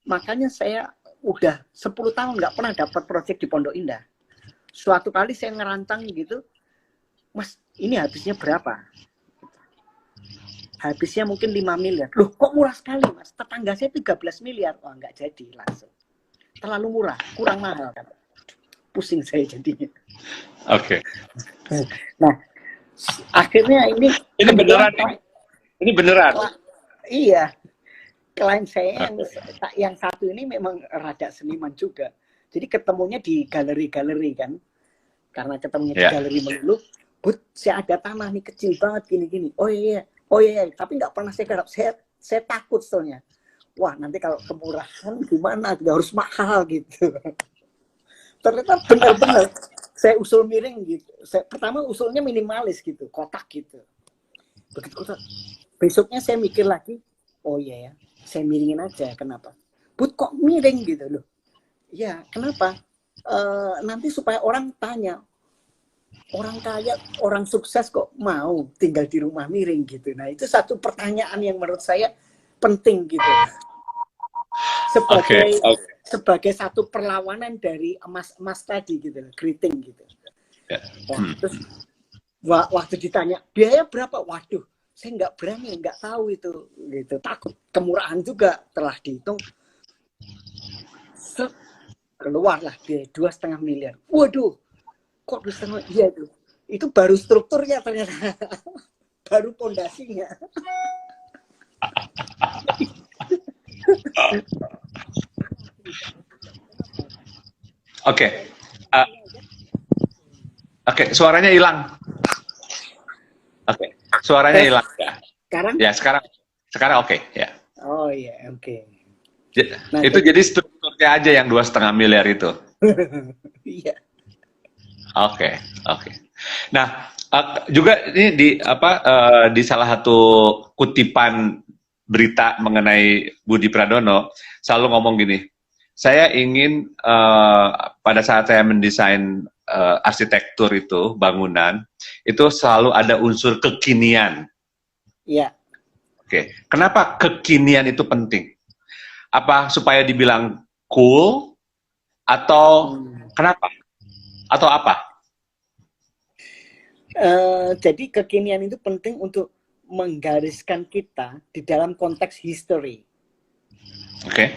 makanya saya udah 10 tahun nggak pernah dapat proyek di Pondok Indah. Suatu kali saya ngerantang gitu, Mas, ini habisnya berapa? habisnya mungkin 5 miliar. Loh, kok murah sekali, Mas? Tetangga saya 13 miliar. Wah, nggak jadi langsung. Terlalu murah, kurang mahal kan. Pusing saya jadinya. Oke. Nah, akhirnya ini beneran nih. Ini beneran. Iya. Klien saya yang satu ini memang rada seniman juga. Jadi ketemunya di galeri-galeri kan. Karena ketemunya di galeri melulu, "Bud, saya ada tanah nih kecil banget gini-gini." Oh iya, tapi nggak pernah saya garap. Saya takut soalnya. Wah, nanti kalau kemurahan gimana? Harus mahal gitu. Ternyata benar-benar saya usul miring gitu. Pertama usulnya minimalis gitu, kotak gitu. Begitu kotak. Besoknya saya mikir lagi, oh iya ya, saya miringin aja. Kenapa? Bud, kok miring gitu loh? Ya, kenapa? Nanti supaya orang tanya, orang kaya, orang sukses kok mau tinggal di rumah miring gitu. Nah, itu satu pertanyaan yang menurut saya penting gitu. Sebagai satu perlawanan dari emas tadi gitu, greeting gitu. Nah, terus waktu ditanya biaya berapa, waduh, saya nggak berani, nggak tahu itu, gitu. Takut kemurahan juga, telah dihitung, keluarlah biaya 2,5 miliar. Waduh, kok 2,5? Iya itu baru strukturnya ternyata, baru pondasinya. Oke. Oke, suaranya hilang. Oke, suaranya hilang ya. Sekarang? Ya, sekarang oke, ya. Oh iya, oke. Nah, itu jadi strukturnya aja yang 2,5 miliar itu. Iya. Oke. Nah, juga ini di salah satu kutipan berita mengenai Budi Pradono selalu ngomong gini, saya ingin pada saat saya mendesain arsitektur itu, bangunan, itu selalu ada unsur kekinian. Iya. Oke, kenapa kekinian itu penting? Apa supaya dibilang cool atau kenapa? Atau apa? Jadi kekinian itu penting untuk menggariskan kita di dalam konteks history. Oke.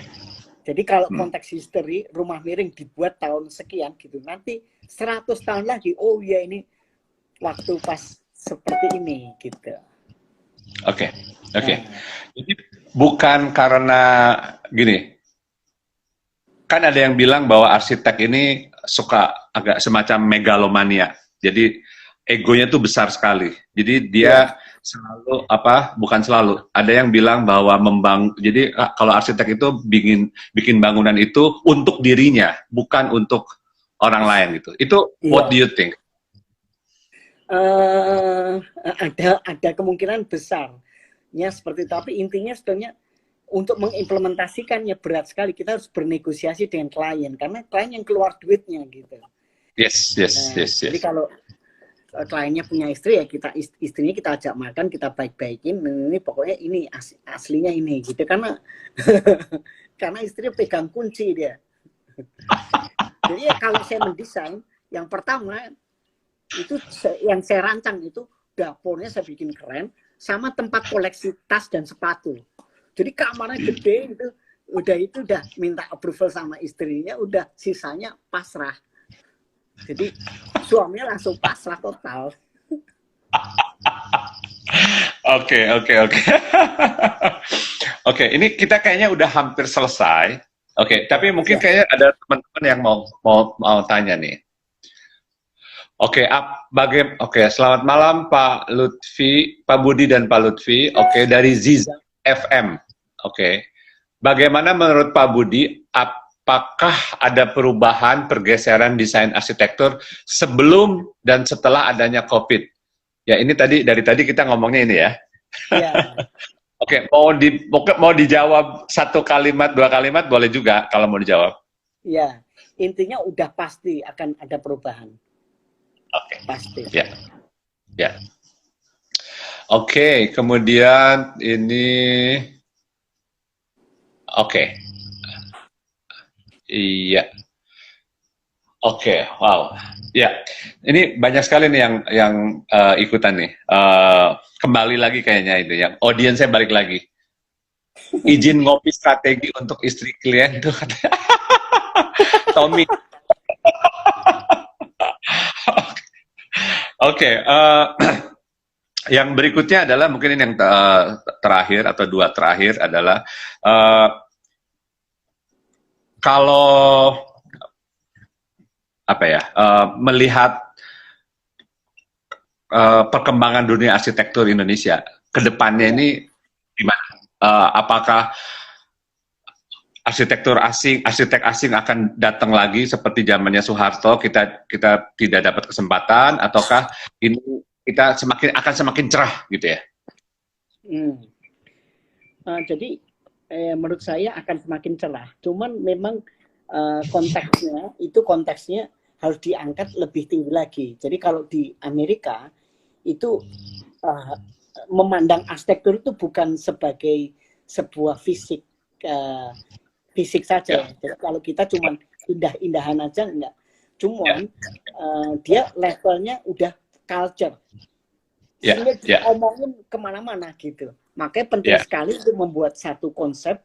Jadi kalau konteks history, rumah miring dibuat tahun sekian gitu, nanti 100 tahun lagi, oh ya ini waktu pas seperti ini gitu. Oke. Jadi bukan karena gini, kan ada yang bilang bahwa arsitek ini suka agak semacam megalomania. Jadi egonya tuh besar sekali. Jadi dia selalu bukan selalu. Ada yang bilang bahwa jadi kalau arsitek itu bikin bangunan itu untuk dirinya, bukan untuk orang lain gitu. Itu what do you think? Ada kemungkinan besarnya seperti itu. Tapi intinya sebenarnya untuk mengimplementasikannya berat sekali. Kita harus bernegosiasi dengan klien karena klien yang keluar duitnya gitu. Yes. Jadi kalau kliennya punya istri ya istrinya kita ajak makan, kita baik-baikin, ini pokoknya ini aslinya ini gitu, karena karena istri pegang kunci dia. Jadi ya kalau saya mendesain, yang pertama itu yang saya rancang itu dapurnya saya bikin keren, sama tempat koleksi tas dan sepatu. Jadi kamarnya gede itu udah minta approval sama istrinya, udah sisanya pasrah. Jadi suaminya langsung pasrah total. Oke. Oke, ini kita kayaknya udah hampir selesai. Oke, tapi mungkin kayaknya ada teman-teman yang mau tanya nih. Oke, selamat malam Pak Lutfi, Pak Budi dan Pak Lutfi. Oke, dari Ziza FM. Oke. Bagaimana menurut Pak Budi, apakah ada perubahan pergeseran desain arsitektur sebelum dan setelah adanya COVID? Ya, ini dari tadi kita ngomongnya ini ya. Iya. Oke, mau dijawab 1 kalimat, 2 kalimat boleh juga kalau mau dijawab. Iya, intinya udah pasti akan ada perubahan. Oke. Pasti. Ya. Oke, kemudian ini. Oke. Iya. Oke, wow. Ya, ini banyak sekali nih yang ikutan nih. Kembali lagi kayaknya itu, yang audiensnya balik lagi. Izin ngopi strategi untuk istri klien tuh katanya. Tommy. Oke, yang berikutnya adalah mungkin ini yang terakhir atau dua terakhir adalah kalau apa ya, melihat perkembangan dunia arsitektur Indonesia ke depannya ini gimana? Apakah arsitek asing akan datang lagi seperti zamannya Soeharto, kita tidak dapat kesempatan, ataukah ini kita akan semakin cerah gitu ya? Jadi menurut saya akan semakin cerah. Cuman memang konteksnya harus diangkat lebih tinggi lagi. Jadi kalau di Amerika itu memandang arsitektur itu bukan sebagai sebuah fisik saja. Jadi kalau kita cuma indah-indahan aja enggak. Cuman dia levelnya udah culture. Sehingga diomongin kemana-mana gitu. Makanya penting sekali untuk membuat satu konsep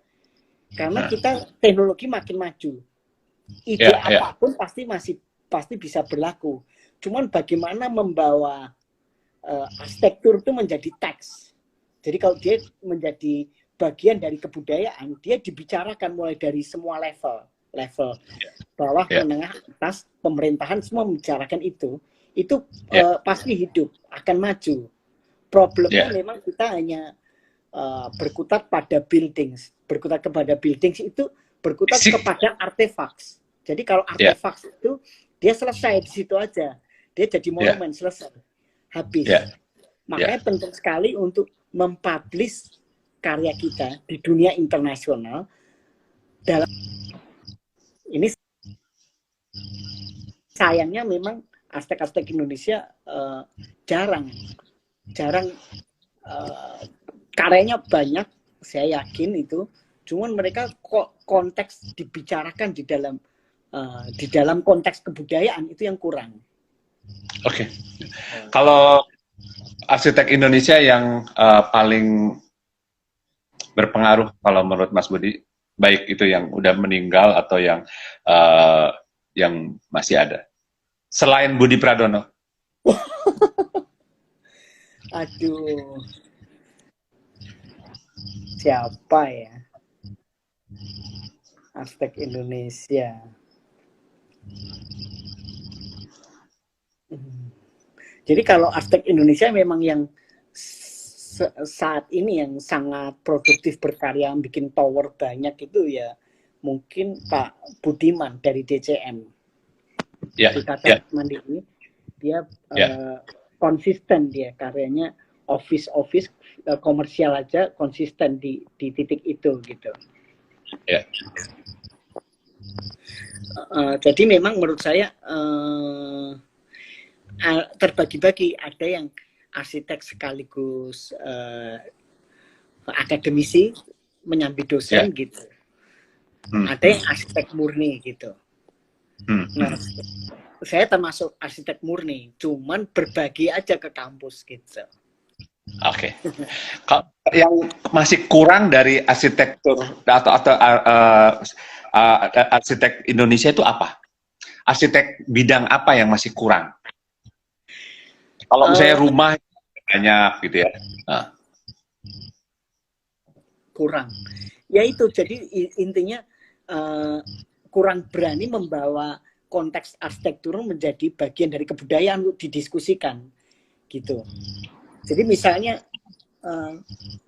karena kita teknologi makin maju. Ide apapun pasti bisa berlaku. Cuman bagaimana membawa arsitektur itu menjadi teks. Jadi kalau dia menjadi bagian dari kebudayaan, dia dibicarakan mulai dari semua level bawah, menengah, atas, pemerintahan semua membicarakan itu pasti hidup, akan maju. Problemnya memang kita hanya berkutat pada buildings, itu berkutat kepada artefaks. Jadi kalau artefaks itu dia selesai di situ aja, dia jadi monumen selesai, habis. Makanya penting sekali untuk mempublish karya kita di dunia internasional. Dalam ini sayangnya memang arsitek-arsitek Indonesia jarang karyanya banyak, saya yakin itu, cuman mereka kok konteks dibicarakan di dalam konteks kebudayaan itu yang kurang. Oke. Kalau arsitek Indonesia yang paling berpengaruh kalau menurut Mas Budi, baik itu yang udah meninggal atau yang masih ada, selain Budi Pradono? Aduh, siapa ya arsitek Indonesia? Jadi kalau arsitek Indonesia memang yang saat ini yang sangat produktif berkarya, bikin tower banyak itu ya mungkin Pak Budiman dari DCM. Mandiri, dia konsisten, dia karyanya office komersial aja konsisten di titik itu gitu. Jadi memang menurut saya terbagi-bagi, ada yang arsitek sekaligus akademisi menyambi dosen gitu, ada yang arsitek murni gitu. Nah, saya termasuk arsitek murni, cuman berbagi aja ke kampus gitu. Oke. Yang masih kurang dari arsitektur atau arsitek Indonesia itu apa? Arsitek bidang apa yang masih kurang? Kalau misalnya rumah banyak gitu ya. Kurang. Ya itu, jadi intinya kurang berani membawa konteks arsitektur menjadi bagian dari kebudayaan untuk didiskusikan gitu. Jadi misalnya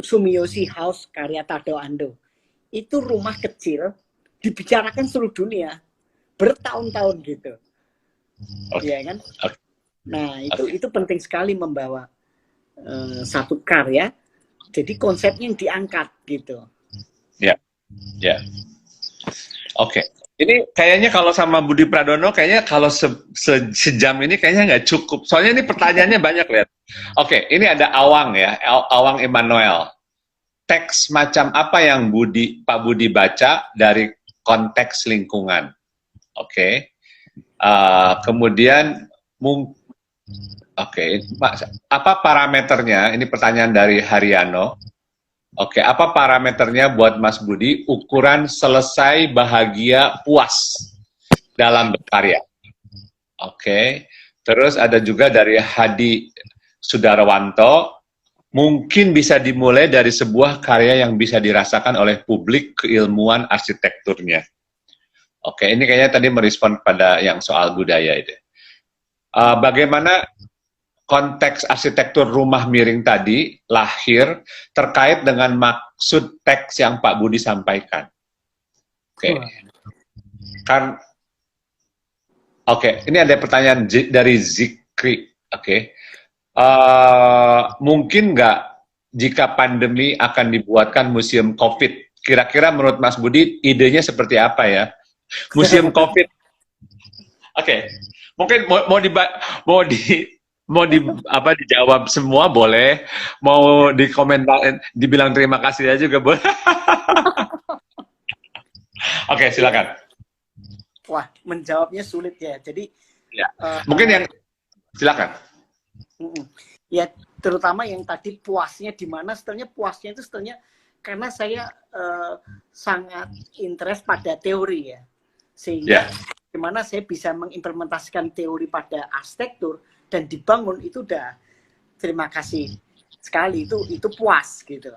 Sumiyoshi House karya Tadao Ando, itu rumah kecil dibicarakan seluruh dunia bertahun-tahun gitu. Ya kan? Nah, itu penting sekali membawa satu karya jadi konsepnya yang diangkat gitu. Oke. Ini kayaknya kalau sama Budi Pradono, kayaknya kalau sejam ini kayaknya nggak cukup. Soalnya ini pertanyaannya banyak, lihat. Oke, ini ada Awang ya, Awang Emmanuel. Teks macam apa yang Pak Budi baca dari konteks lingkungan? Oke. Kemudian Mung Oke, Pak, apa parameternya? Ini pertanyaan dari Haryono. Oke, apa parameternya buat Mas Budi ukuran selesai bahagia puas dalam berkarya? Oke, terus ada juga dari Hadi Sudarwanto, mungkin bisa dimulai dari sebuah karya yang bisa dirasakan oleh publik keilmuan arsitekturnya. Oke, ini kayaknya tadi merespon pada yang soal budaya itu. Bagaimana konteks arsitektur rumah miring tadi lahir terkait dengan maksud teks yang Pak Budi sampaikan? Oke, kan, oke, ini ada pertanyaan dari Zikri. Oke, mungkin nggak jika pandemi akan dibuatkan museum COVID? Kira-kira menurut Mas Budi idenya seperti apa ya? Museum COVID. Oke, mungkin mau dijawab semua boleh, mau dikomentar, dibilang terima kasih aja juga boleh. Oke, silakan. Wah, menjawabnya sulit ya. Jadi ya. Mungkin yang silakan. Ya, terutama yang tadi puasnya di mana, setelahnya puasnya itu setelahnya karena saya sangat interest pada teori ya. Sehingga gimana saya bisa mengimplementasikan teori pada arsitektur dan dibangun itu udah terima kasih sekali, itu puas gitu.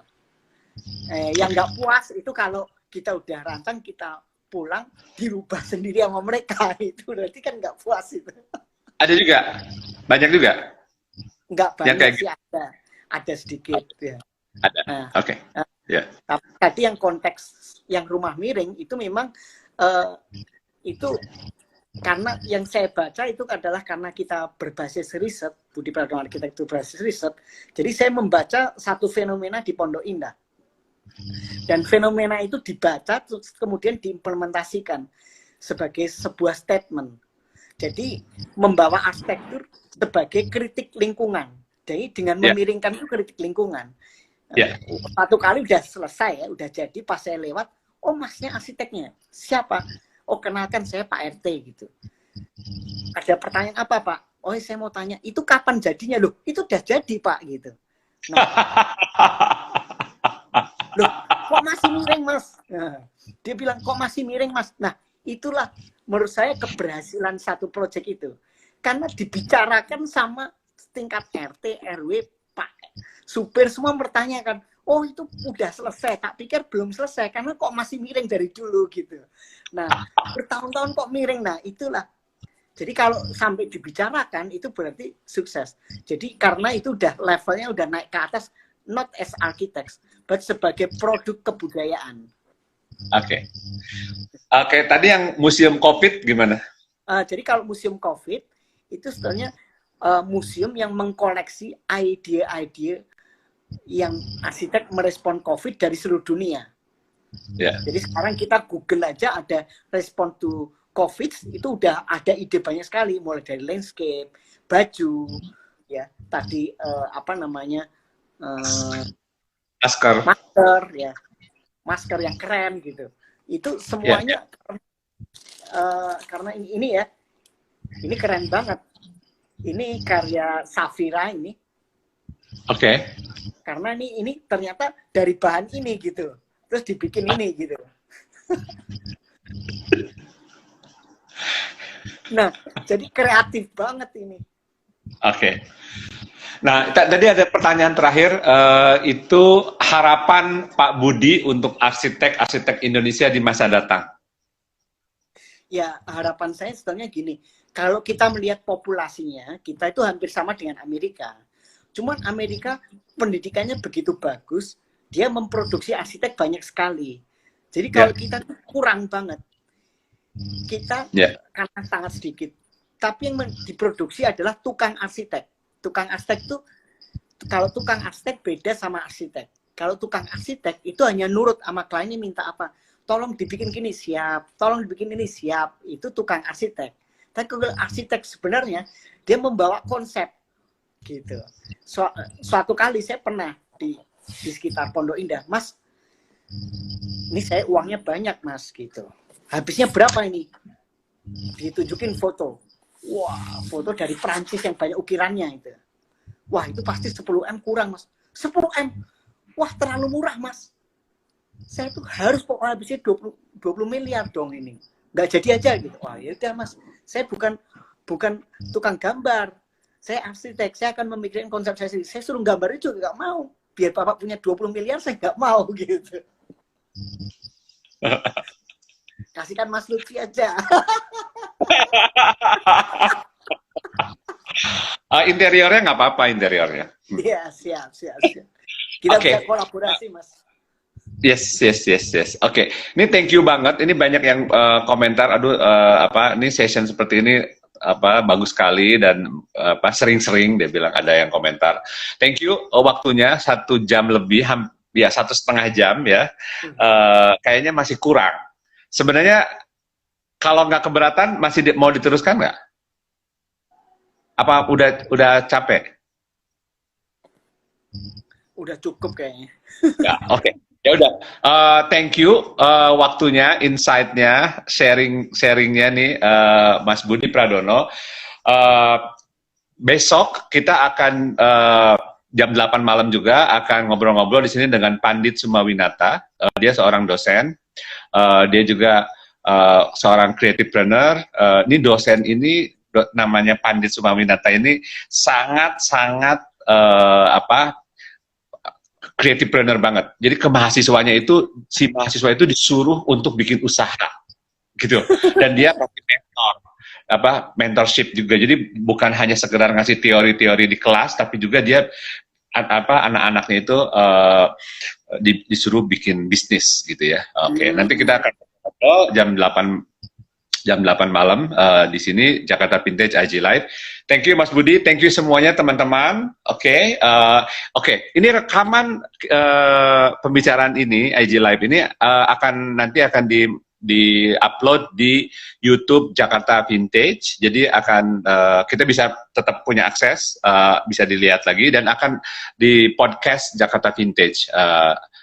Yang nggak puas itu kalau kita udah rancang kita pulang dirubah sendiri sama mereka, itu berarti kan nggak puas itu. Ada juga, banyak juga. Nggak banyak sih, ada sedikit ya. Ada. Oke. Ya. Tadi yang konteks yang rumah miring itu memang itu karena yang saya baca itu adalah karena kita berbasis riset, Budi Pradono Arsitektur berbasis riset. Jadi saya membaca satu fenomena di Pondok Indah. Dan fenomena itu dibaca terus kemudian diimplementasikan sebagai sebuah statement. Jadi membawa arsitektur sebagai kritik lingkungan. Jadi dengan memiringkan itu kritik lingkungan. Satu kali udah selesai ya, udah jadi pas saya lewat, oh masnya arsiteknya, siapa? Oh kenalkan saya Pak RT gitu. Ada pertanyaan apa Pak? Oh saya mau tanya, itu kapan jadinya? Loh itu udah jadi Pak gitu. Nah, loh kok masih miring Mas? Nah, dia bilang kok masih miring Mas? Nah itulah menurut saya keberhasilan satu proyek itu. Karena dibicarakan sama tingkat RT, RW, Pak supir semua mempertanyakan, oh itu udah selesai, tak pikir belum selesai karena kok masih miring dari dulu gitu. Nah bertahun-tahun kok miring, nah itulah. Jadi kalau sampai dibicarakan itu berarti sukses. Jadi karena itu udah levelnya udah naik ke atas, not as architects, but sebagai produk kebudayaan. Oke. Tadi yang museum COVID gimana? Jadi kalau museum COVID itu sebenarnya museum yang mengkoleksi ide-ide yang arsitek merespon COVID dari seluruh dunia. Jadi sekarang kita Google aja ada respon to COVID, itu udah ada ide banyak sekali, mulai dari landscape, baju, ya tadi apa namanya masker, ya masker yang keren gitu. Itu semuanya karena ini ya, ini keren banget. Ini karya Safira ini. Oke. Karena ini ternyata dari bahan ini gitu. Terus dibikin ini gitu. Nah, jadi kreatif banget ini. Oke. Nah, tadi ada pertanyaan terakhir, itu harapan Pak Budi untuk arsitek-arsitek Indonesia di masa datang. Ya, harapan saya sebenarnya gini. Kalau kita melihat populasinya, kita itu hampir sama dengan Amerika. Cuman Amerika pendidikannya begitu bagus, dia memproduksi arsitek banyak sekali. Jadi kalau kita kurang banget. Kita karena sangat sedikit. Tapi yang diproduksi adalah tukang arsitek. Tukang arsitek itu, kalau tukang arsitek beda sama arsitek. Kalau tukang arsitek itu hanya nurut sama kliennya minta apa. Tolong dibikin gini, siap. Tolong dibikin ini, siap. Itu tukang arsitek. Tapi kalau arsitek sebenarnya dia membawa konsep gitu. Suatu kali saya pernah di sekitar Pondok Indah, Mas, ini saya uangnya banyak Mas gitu. Habisnya berapa ini? Ditunjukin foto. Wah, foto dari Perancis yang banyak ukirannya itu. Wah, itu pasti 10M kurang, Mas. 10M. Wah, terlalu murah, Mas. Saya tuh harus pokoknya habisnya 20 miliar dong ini. Nggak jadi aja gitu. Wah, ya udah, Mas. Saya bukan tukang gambar. Saya arsitek. Saya akan memikirkan konsep saya sendiri. Saya suruh gambar itu juga nggak mau. Biar Bapak punya 20 miliar, saya nggak mau gitu. Kasihkan Mas Lutfi aja. Interiornya nggak apa-apa, interiornya. Iya, siap. Kita bisa kolaborasi, Mas. Yes. Oke. Ini thank you banget. Ini banyak yang komentar. Aduh, ini session seperti ini bagus sekali dan sering-sering dia bilang ada yang komentar. Thank you. Waktunya 1 jam lebih, ya 1,5 jam ya. Kayaknya masih kurang. Sebenarnya kalau nggak keberatan masih mau diteruskan nggak? Apa udah capek? Udah cukup kayaknya. Ya, oke. Ya udah. Thank you waktunya, insight-nya, sharingnya nih Mas Budi Pradono. Besok kita akan jam 8 malam juga akan ngobrol-ngobrol di sini dengan Pandit Sumawinata. Dia seorang dosen. Dia juga seorang creativepreneur. Ini dosen ini namanya Pandit Sumawinata ini sangat creativepreneur banget. Jadi ke mahasiswanya itu, si mahasiswa itu disuruh untuk bikin usaha gitu. Dan dia pakai mentorship juga. Jadi bukan hanya sekedar ngasih teori-teori di kelas, tapi juga dia anak-anaknya itu disuruh bikin bisnis gitu ya. Oke. Nanti kita akan ngobrol jam 8 malam di sini Jakarta Vintage IG Live. Thank you Mas Budi, thank you semuanya teman-teman. Oke. Ini rekaman pembicaraan ini IG Live ini nanti akan di-upload di YouTube Jakarta Vintage. Jadi kita bisa tetap punya akses, bisa dilihat lagi dan akan di podcast Jakarta Vintage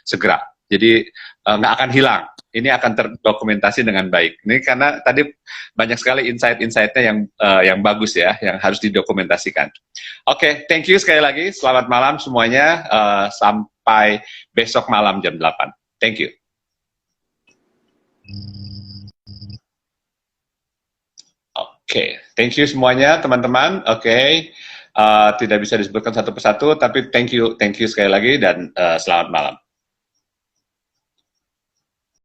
segera. Jadi nggak akan hilang. Ini akan terdokumentasi dengan baik. Ini karena tadi banyak sekali insight-insightnya yang bagus ya, yang harus didokumentasikan. Oke, thank you sekali lagi. Selamat malam semuanya. Sampai besok malam jam 8. Thank you. Oke, thank you semuanya teman-teman. Oke, tidak bisa disebutkan satu persatu, tapi thank you sekali lagi dan selamat malam.